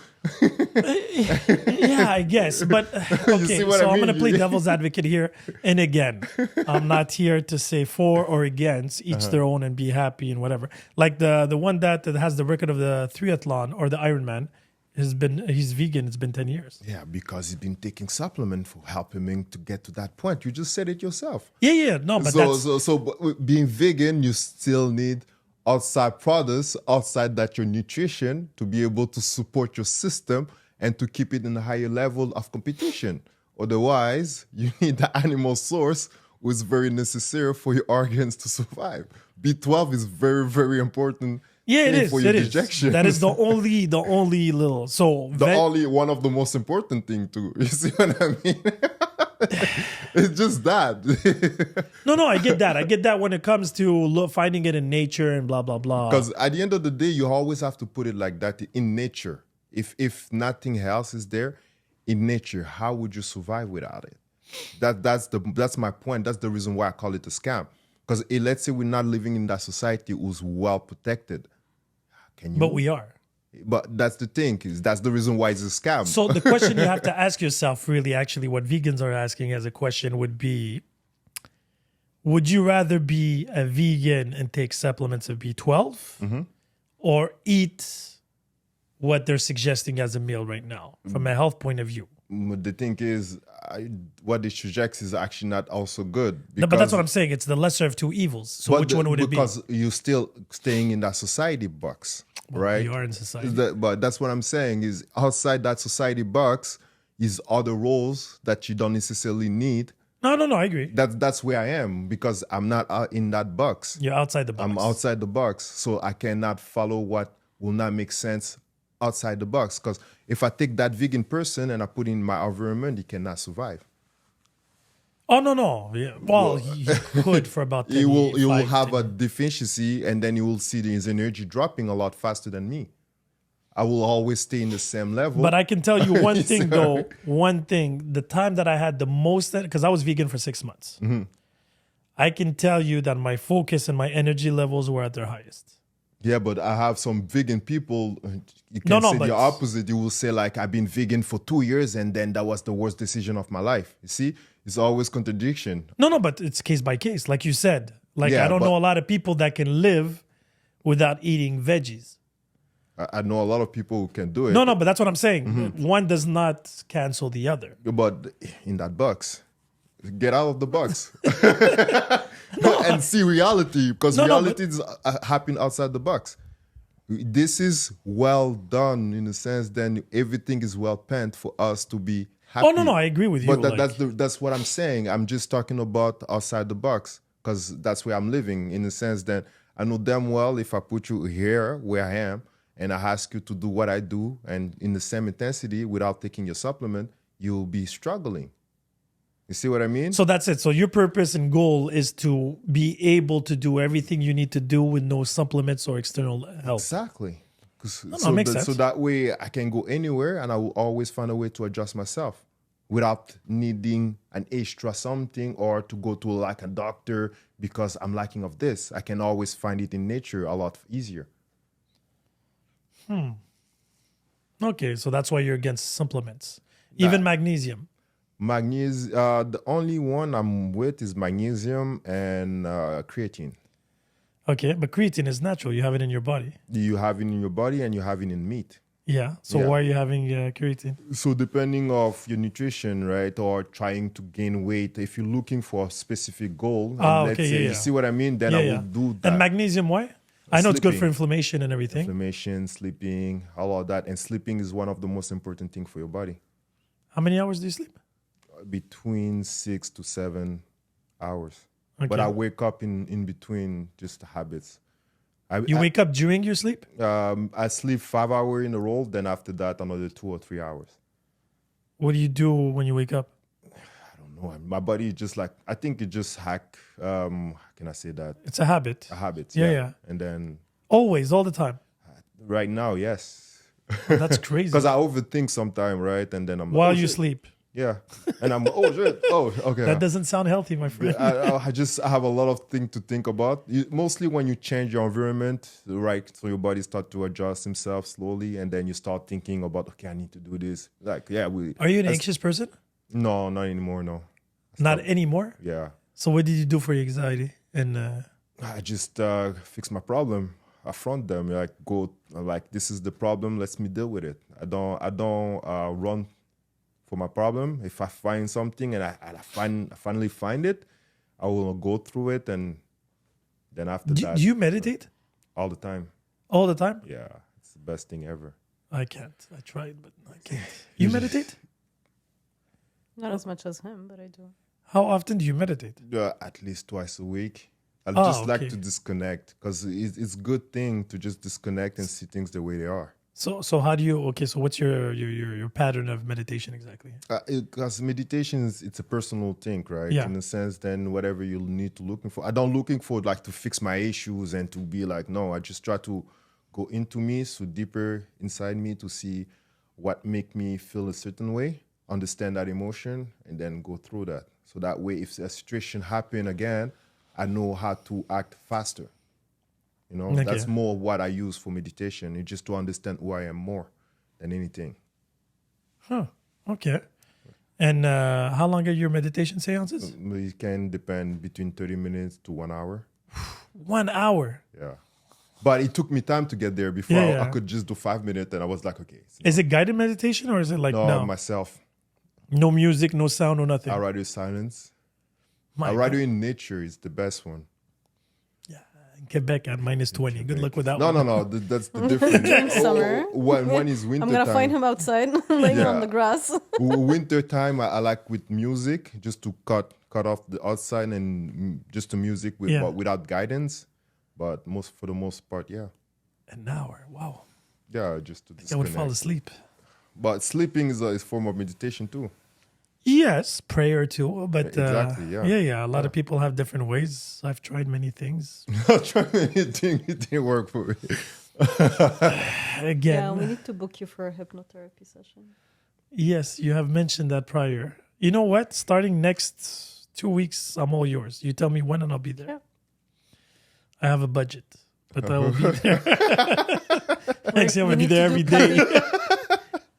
Yeah, I guess. But okay,
see what
so
I
I'm going to
mean?
play devil's advocate here. And again, I'm not here to say for or against, each their own and be happy and whatever. Like the one that has the record of the triathlon or the Ironman he's vegan. It's been 10 years.
Yeah, because he's been taking supplement for helping him to get to that point. You just said it yourself.
Yeah. No, but
But being vegan, you still need outside products, outside that your nutrition to be able to support your system and to keep it in a higher level of competition. Otherwise, you need the animal source, which is very necessary for your organs to survive. B12 is very, very important.
yeah, it
thing
is.
for your
It is.
digestion.
That is the only little. So
only one of the most important thing too. You see what I mean? It's just that.
no, I get that. I get that when it comes to finding it in nature and blah blah blah.
Because at the end of the day, you always have to put it like that in nature. If nothing else is there, in nature, how would you survive without it? That's my point. That's the reason why I call it a scam. Because let's say we're not living in that society who's well protected. Can you?
But we are.
But that's the thing, is that's the reason why it's a scam.
So the question you have to ask yourself, really, actually, what vegans are asking as a question would be, would you rather be a vegan and take supplements of B12 or eat what they're suggesting as a meal right now from a health point of view?
The thing is, what they suggest is actually not also good.
No, but that's what I'm saying. It's the lesser of two evils. So which one would it be?
Because you're still staying in that society box, right?
You are in society.
But that's what I'm saying is outside that society box is other roles that you don't necessarily need.
No, I agree.
That's where I am because I'm not in that box.
You're outside the box.
I'm outside the box, so I cannot follow what will not make sense outside the box. Because if I take that vegan person and I put in my environment, he cannot survive.
Oh, no. Yeah. Well, he could for about 10
He will
years,
have a deficiency, and then you will see his energy dropping a lot faster than me. I will always stay in the same level.
But I can tell you one thing, though. One thing. The time that I had the most, because I was vegan for 6 months, I can tell you that my focus and my energy levels were at their highest.
Yeah, but I have some vegan people. You can say the opposite. You will say, like, I've been vegan for 2 years, and then that was the worst decision of my life. You see? It's always contradiction.
No, but it's case by case, like you said. Like,
Yeah,
I don't know a lot of people that can live without eating veggies.
I know a lot of people who can do it.
No, but that's what I'm saying. One does not cancel the other.
But in that box, get out of the box and see reality, because reality is happening outside the box. This is well done in the sense that everything is well penned for us to be happy.
Oh, no, I agree with you.
But that's what I'm saying. I'm just talking about outside the box because that's where I'm living, in the sense that I know damn well if I put you here where I am and I ask you to do what I do and in the same intensity without taking your supplement, you'll be struggling. You see what I mean?
So that's it. So your purpose and goal is to be able to do everything you need to do with no supplements or external help.
Exactly.
Makes sense.
So that way I can go anywhere and I will always find a way to adjust myself without needing an extra something or to go to like a doctor because I'm lacking of this. I can always find it in nature a lot easier.
Okay, so that's why you're against supplements. Even magnesium.
Magnesium, the only one I'm with is magnesium and creatine.
Okay, but creatine is natural. You have it in your body.
You have it in your body and you have it in meat.
Yeah. So
Yeah.
why are you having creatine?
So depending of your nutrition, right, or trying to gain weight, if you're looking for a specific goal, and let's say, you see what I mean, then I will do that.
And magnesium, why? I know it's good for
Sleeping.
inflammation and everything.
Inflammation, sleeping, all of that. And sleeping is one of the most important things for your body.
How many hours do you sleep?
Between 6 to 7 hours.
Okay.
But I wake up in between, just habits.
You wake up during your sleep?
I sleep 5 hours in a row, then after that, another 2 or 3 hours.
What do you do when you wake up?
I don't know. My body is just like, I think it just how can I say that?
It's a habit.
A habit.
Yeah.
And then
Always, all the time.
right now, yes.
That's crazy.
Because I overthink sometimes, right? And then I'm like,
While
oh,
you
shit.
sleep.
Yeah. And I'm, oh, shit. Oh, okay.
That doesn't sound healthy, my friend.
I have a lot of things to think about. Mostly when you change your environment, right? So your body start to adjust himself slowly, and then you start thinking about, okay, I need to do this. Like, yeah,
Are you an anxious person?
No, not anymore. No.
Not anymore?
Yeah.
So what did you do for your anxiety? And
I just fix my problem. Affront them. Like, go. Like, this is the problem. Let's me deal with it. I don't run for my problem. If I find something and I finally find it, I will go through it, and then after that.
Do you meditate?
All the time.
All the time?
Yeah, it's the best thing ever.
I can't. I tried, but I can't. You meditate?
Not as much as him, but I do.
How often do you meditate?
At least twice a week. I
Oh,
just like
okay.
to disconnect because it's a good thing to just disconnect and see things the way they are.
So how do you? Okay, so what's your pattern of meditation exactly?
Because meditation it's a personal thing, right?
Yeah.
In the sense, then whatever you need to looking for. I don't looking for like to fix my issues and to be like, no. I just try to go into me, so deeper inside me to see what make me feel a certain way, understand that emotion, and then go through that. So that way, if a situation happen again, I know how to act faster. You know,
Okay.
that's more what I use for meditation. It's just to understand who I am more than anything.
Huh. Okay. And how long are your meditation seances?
It can depend between 30 minutes to 1 hour.
1 hour.
Yeah. But it took me time to get there. Before
Yeah.
I could just do 5 minutes and I was like, okay.
Is it guided meditation or is it like no?
Myself.
No music, no sound, no nothing.
I rather in silence.
My
I rather
God.
in nature is the best one.
In Quebec at -20. Good luck with that
No,
one.
no. That's the difference.
During summer.
When is winter
I'm gonna
time.
find him outside laying
Yeah.
on the grass.
Winter time, I like with music, just to cut off the outside and just the music without guidance. But for the most part, yeah.
An hour. Wow.
Yeah, just to
I would fall
disconnect.
asleep.
But sleeping is a form of meditation too.
Yes, prayer too. But
Exactly, yeah.
yeah. A lot of people have different ways. I've tried many things.
I tried anything, it didn't work for me.
Again,
Yeah, we need to book you for a hypnotherapy session.
yes, you have mentioned that prior. You know what? Starting next 2 weeks, I'm all yours. You tell me when and I'll be there.
Yeah.
I have a budget, but I will be there. Thanks, I'm
We
going to be
need to
there
do
every day.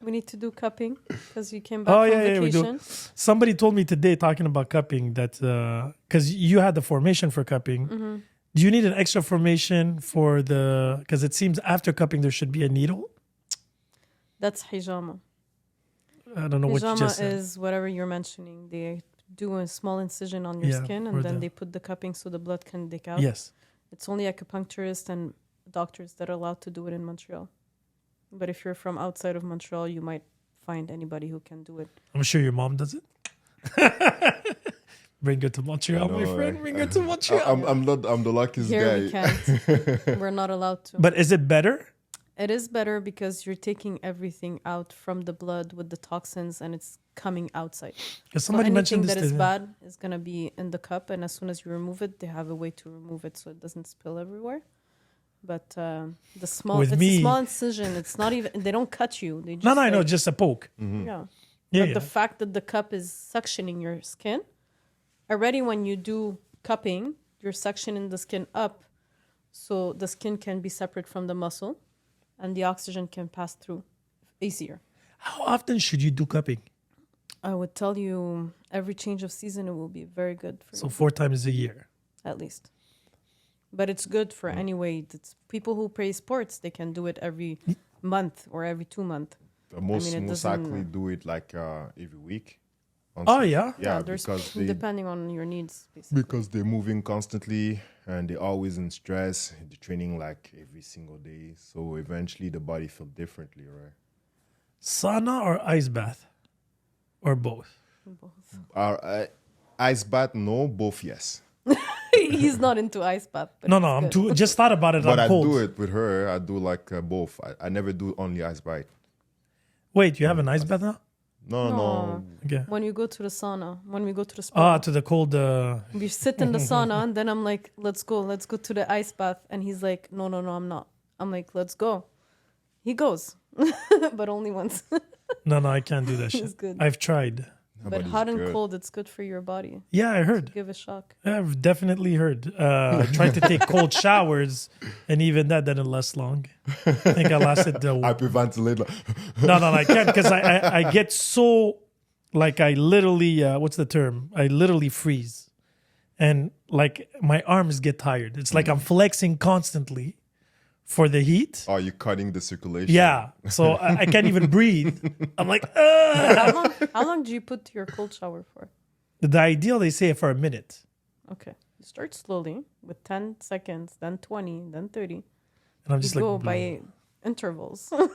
We need to do cupping because you came back
Oh,
from
yeah, we do.
vacation.
Somebody told me today, talking about cupping, that because you had the formation for cupping,
Mm-hmm.
do you need an extra formation for the? Because it seems after cupping there should be a needle.
That's hijama.
I don't know what you
Hijama
just said.
is whatever you're mentioning. They do a small incision on your
Yeah,
skin
or
and then
the-
they put the cupping so the blood can leak out.
Yes.
It's only acupuncturists and doctors that are allowed to do it in Montreal. But if you're from outside of Montreal, you might find anybody who can do it.
I'm sure your mom does it. Bring her to Montreal,
I
my
know,
friend.
right?
Bring her to Montreal.
I'm the luckiest
Here
guy.
we can't. We're not allowed to.
But is it better?
It is better because you're taking everything out from the blood with the toxins and it's coming outside.
Because
So
somebody
anything
mentioned this
that
to
is
me.
bad is going to be in the cup, and as soon as you remove it, they have a way to remove it so it doesn't spill everywhere. But the small,
With
it's
me-
a small incision. It's not even. They don't cut you. They just
No, I know,
like-
just a poke.
yeah.
Yeah,
But the fact that the cup is suctioning your skin, already when you do cupping, you're suctioning the skin up, so the skin can be separate from the muscle, and the oxygen can pass through easier.
How often should you do cupping?
I would tell you every change of season it will be very good for
So
you,
4 times a year.
at least. But it's good for anyway. It's people who play sports, they can do it every month or every 2 months.
Most
it
most
doesn't-
likely do it like every week.
Oh, yeah?
Yeah,
there's depending on your needs, basically.
because they're moving constantly and they're always in stress. They're training like every single day, so eventually the body feels differently, right?
Sauna or ice bath? Or both?
Ice bath, no. Both, yes.
He's not into ice bath. But
No,
it's
I'm
good.
too. Just thought about it.
But
I'm
I
cold.
do it with her. I do like both. I never do only ice bath.
Wait, you have an ice bath now?
No.
Okay.
When you go to the sauna, when we go to the spa,
To the cold.
we sit in the sauna, and then I'm like, let's go to the ice bath. And he's like, no, I'm not. I'm like, let's go. He goes, but only once.
No, I can't do that shit.
It's good.
I've tried.
But
it's
hot and
good.
cold, it's good for your body.
Yeah, I heard.
Give a shock.
I've definitely heard. I tried to take cold showers, and even that didn't last long. I think I lasted.
Hyperventilate.
No, I can't because I get so like I literally what's the term? I literally freeze, and like my arms get tired. It's like I'm flexing constantly for the heat.
Are you cutting the circulation?
Yeah, so I can't even breathe. I'm like, ugh.
How long do you put your cold shower for?
The ideal they say for a minute.
Okay. You start slowly with 10 seconds, then 20, then 30.
And I'm
You
just
go
like,
by intervals.
and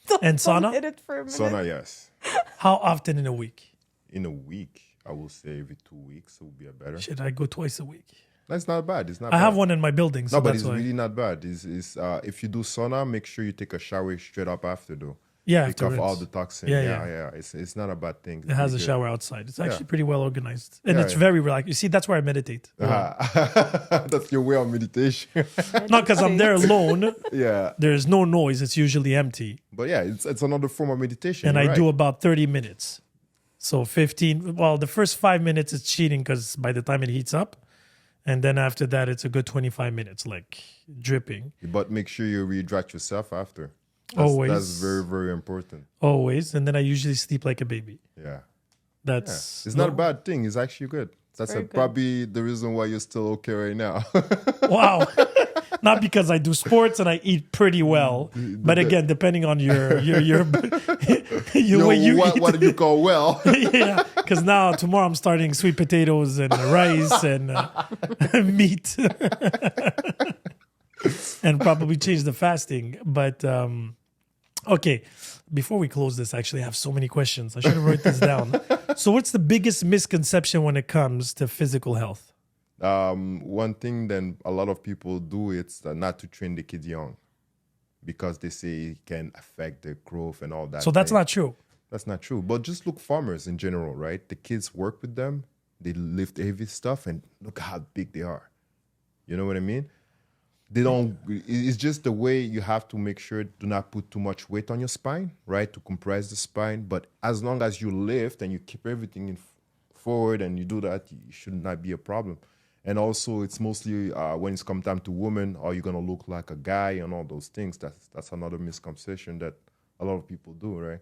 Don't
sauna?
hit it for a minute.
Sauna, yes.
How often in a week?
In a week, I will say every 2 weeks would be a better.
Should I go twice a week?
That's not bad. It's not.
I
bad.
have one in my building, so
No, but
that's
it's
why.
really not bad. If you do sauna, make sure you take a shower straight up after, though.
Yeah,
Take off all the toxin.
Yeah,
Yeah. It's not a bad thing.
It has a shower outside. It's actually pretty well organized, and
Yeah,
it's
yeah.
very relaxed. You see, that's where I meditate.
That's your way of meditation.
Not because I'm there alone.
Yeah,
There's no noise. It's usually empty,
but yeah, it's another form of meditation.
and
you're
I do
right.
about 30 minutes. So 15. Well, the first 5 minutes is cheating because by the time it heats up, And then after that, it's a good 25 minutes, like dripping.
But make sure you rehydrate yourself after.
Always.
That's very, very important.
Always. And then I usually sleep like a baby.
Yeah.
That's
It's not a bad thing. It's actually good. That's
very good.
probably the reason why you're still okay right now.
Wow. Not because I do sports and I eat pretty well, but again, depending on your way you eat.
What do you call well?
Yeah, because now tomorrow I'm starting sweet potatoes and rice and meat, and probably change the fasting. But okay, before we close this, actually, I have so many questions. I should have wrote this down. So, what's the biggest misconception when it comes to physical health?
One thing then a lot of people do is not to train the kids young because they say it can affect their growth and all that.
So that's
thing.
not true.
That's not true. But just look farmers in general, right? The kids work with them, they lift heavy stuff, and look how big they are. You know what I mean? They don't. It's just the way you have to make sure do not put too much weight on your spine, right? To compress the spine. But as long as you lift and you keep everything forward and you do that, it should not be a problem. And also, it's mostly when it's come time to women, are you gonna look like a guy and all those things? That's another misconception that a lot of people do, right?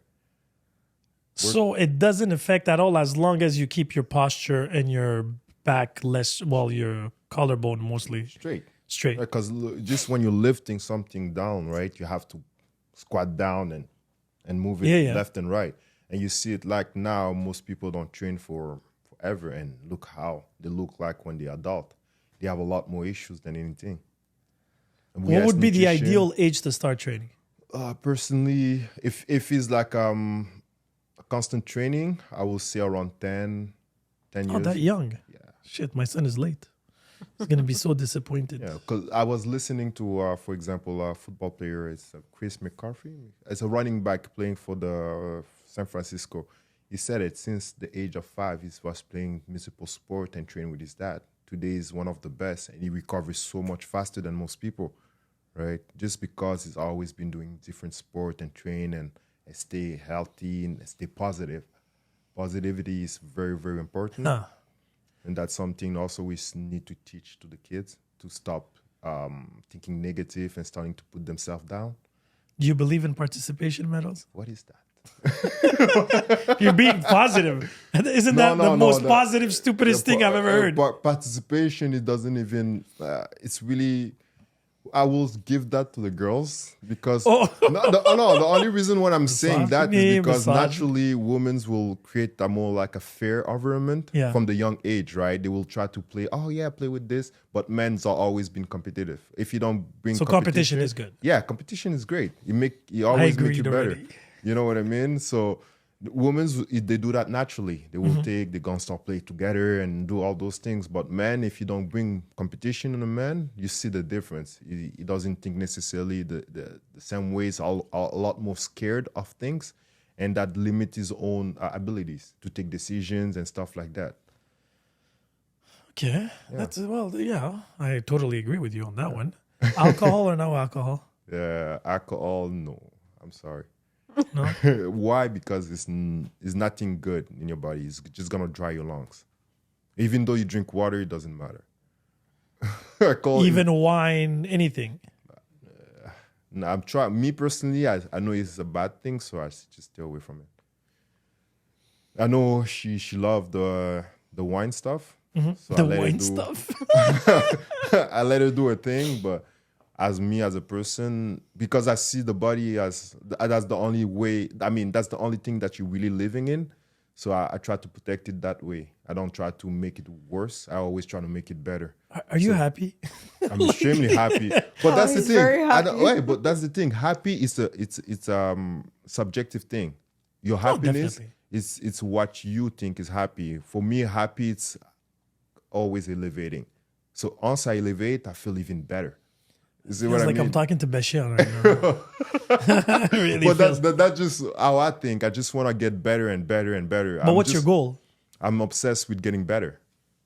So it doesn't affect at all as long as you keep your posture and your back less, well, your collarbone mostly straight.
Because just when you're lifting something down, right, you have to squat down and move it left and right. And you see it like now, most people don't train forever, and look how they look like when they're adult. They have a lot more issues than anything.
What would be the ideal age to start training?
Personally, if it's like constant training, I will say around 10 years.
Oh, that young?
Yeah.
Shit, my son is late. He's going to be so disappointed.
Yeah, because I was listening to, for example, a football player, it's Chris McCarthy. It's a running back playing for the San Francisco. He said it since the age of 5, he was playing municipal sport and training with his dad. Today is one of the best, and he recovers so much faster than most people, right? Just because he's always been doing different sport and train and stay healthy and stay positive. Positivity is very, very important.
Huh.
And that's something also we need to teach to the kids to stop thinking negative and starting to put themselves down.
Do you believe in participation medals?
What is that?
You're being positive. Isn't that the most positive, stupidest thing I've ever heard?
Participation, it doesn't even, it's really, I will give that to the girls because the only reason why I'm saying that is because naturally women will create a more like a fair environment from the young age, right? They will try to play, play with this, but men's are always been competitive. If you don't bring
competition is good.
Yeah, competition is great. You always make you better.
Already.
You know what I mean? So women, they do that naturally. They will they're going to start playing together and do all those things. But men, if you don't bring competition in a man, you see the difference. He doesn't think necessarily the same ways, are a lot more scared of things. And that limits his own abilities to take decisions and stuff like that.
Okay. I totally agree with you on that one. Alcohol or no alcohol?
Alcohol, no. I'm sorry.
No?
Why? Because it's nothing good in your body. It's just gonna dry your lungs. Even though you drink water, it doesn't matter.
Even wine, anything.
No, I'm trying. Me personally, I know it's a bad thing, so I just stay away from it. I know she loved the wine stuff. So
the wine stuff.
I let her do her thing, but as me as a person, because I see the body as that's the only way. I mean, that's the only thing that you're really living in. So I try to protect it that way. I don't try to make it worse. I always try to make it better.
Are you happy?
I'm extremely happy. But that's the thing.
Very happy.
But that's the thing. Happy is it's subjective thing. Your happiness it's what you think is happy. For me, happy it's always elevating. So once I elevate, I feel even better. You see what I mean?
I'm talking to Bashir right now. Really
but that's just how I think. I just want to get better and better and better.
But what's your goal?
I'm obsessed with getting better.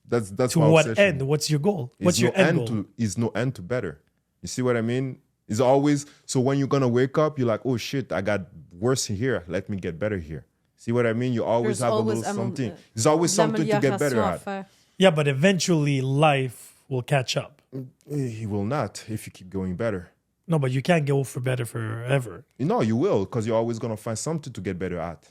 That's
to
my
what
obsession.
end? What's your goal? What's your end goal?
Is no end to better. You see what I mean? It's always, so when you're going to wake up, you're like, oh shit, I got worse here. Let me get better here. See what I mean? You always have a little something. There's always something to get better at.
Yeah, but eventually life will catch up.
He will not if you keep going better.
No, but you can't go for better forever.
No, you will, because you're always going to find something to get better at.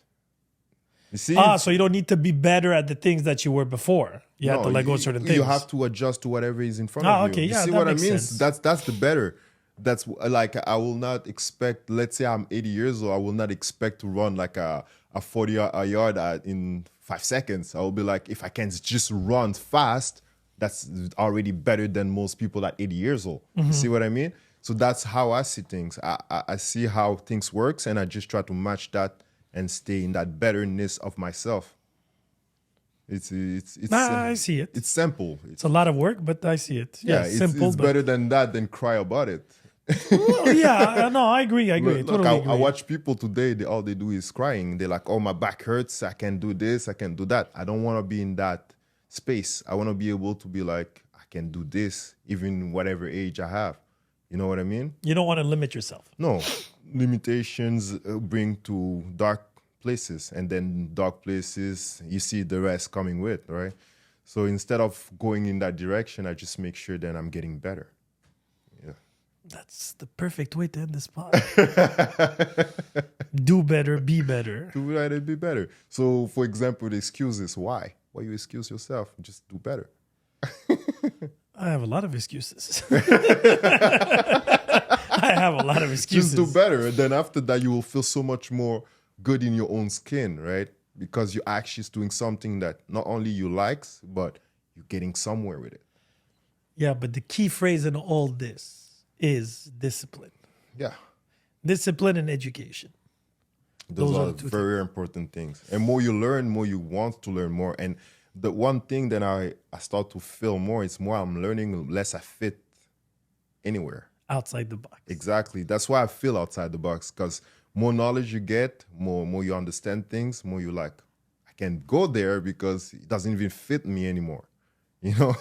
You see?
So you don't need to be better at the things that you were before. You have to let go of certain things.
You have to adjust to whatever is in front of you.
Okay,
You
yeah,
see
that
what I
makes
mean?
sense.
That's the better. That's like, I will not expect, let's say I'm 80 years old, I will not expect to run like a 40 yard in 5 seconds. I will be like, if I can just run fast, that's already better than most people at 80 years old. You see what I mean? So that's how I see things. I see how things works, and I just try to match that and stay in that betterness of myself. It's
I see it.
It's simple.
It's a lot of work, but I see it. Yeah,
it's
simple.
it's better than that than cry about it.
Well, yeah, no, I agree.
Look,
Totally agree.
I watch people today, all they do is crying. They're like, oh, my back hurts. I can't do this. I can't do that. I don't want to be in that space. I want to be able to be like, I can do this, even whatever age I have. You know what I mean?
You don't want to limit yourself.
No. Limitations bring to dark places. And then dark places, you see the rest coming with, right? So instead of going in that direction, I just make sure that I'm getting better.
That's the perfect way to end this pod. Do better, be better.
Do better, be better. So, for example, the excuses. Why you excuse yourself? Just do better.
I have a lot of excuses. I have a lot of excuses.
Just do better. And then after that, you will feel so much more good in your own skin, right? Because you're actually doing something that not only you likes, but you're getting somewhere with it.
Yeah, but the key phrase in all this is discipline.
Yeah.
Discipline and education.
Those are
two
very important things. And more you learn, more you want to learn more. And the one thing that I start to feel more is more I'm learning, less I fit anywhere.
Outside the box.
Exactly. That's why I feel outside the box, because more knowledge you get, more you understand things, more you like, I can't go there because it doesn't even fit me anymore. You know?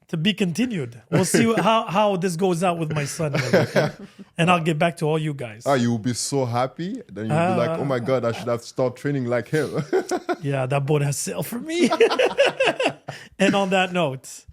To be continued. We'll see how this goes out with my son. And I'll get back to all you guys.
You will be so happy. Then you'll be like, oh my God, I should have started training like him.
Yeah, that boat has sailed for me. And on that note...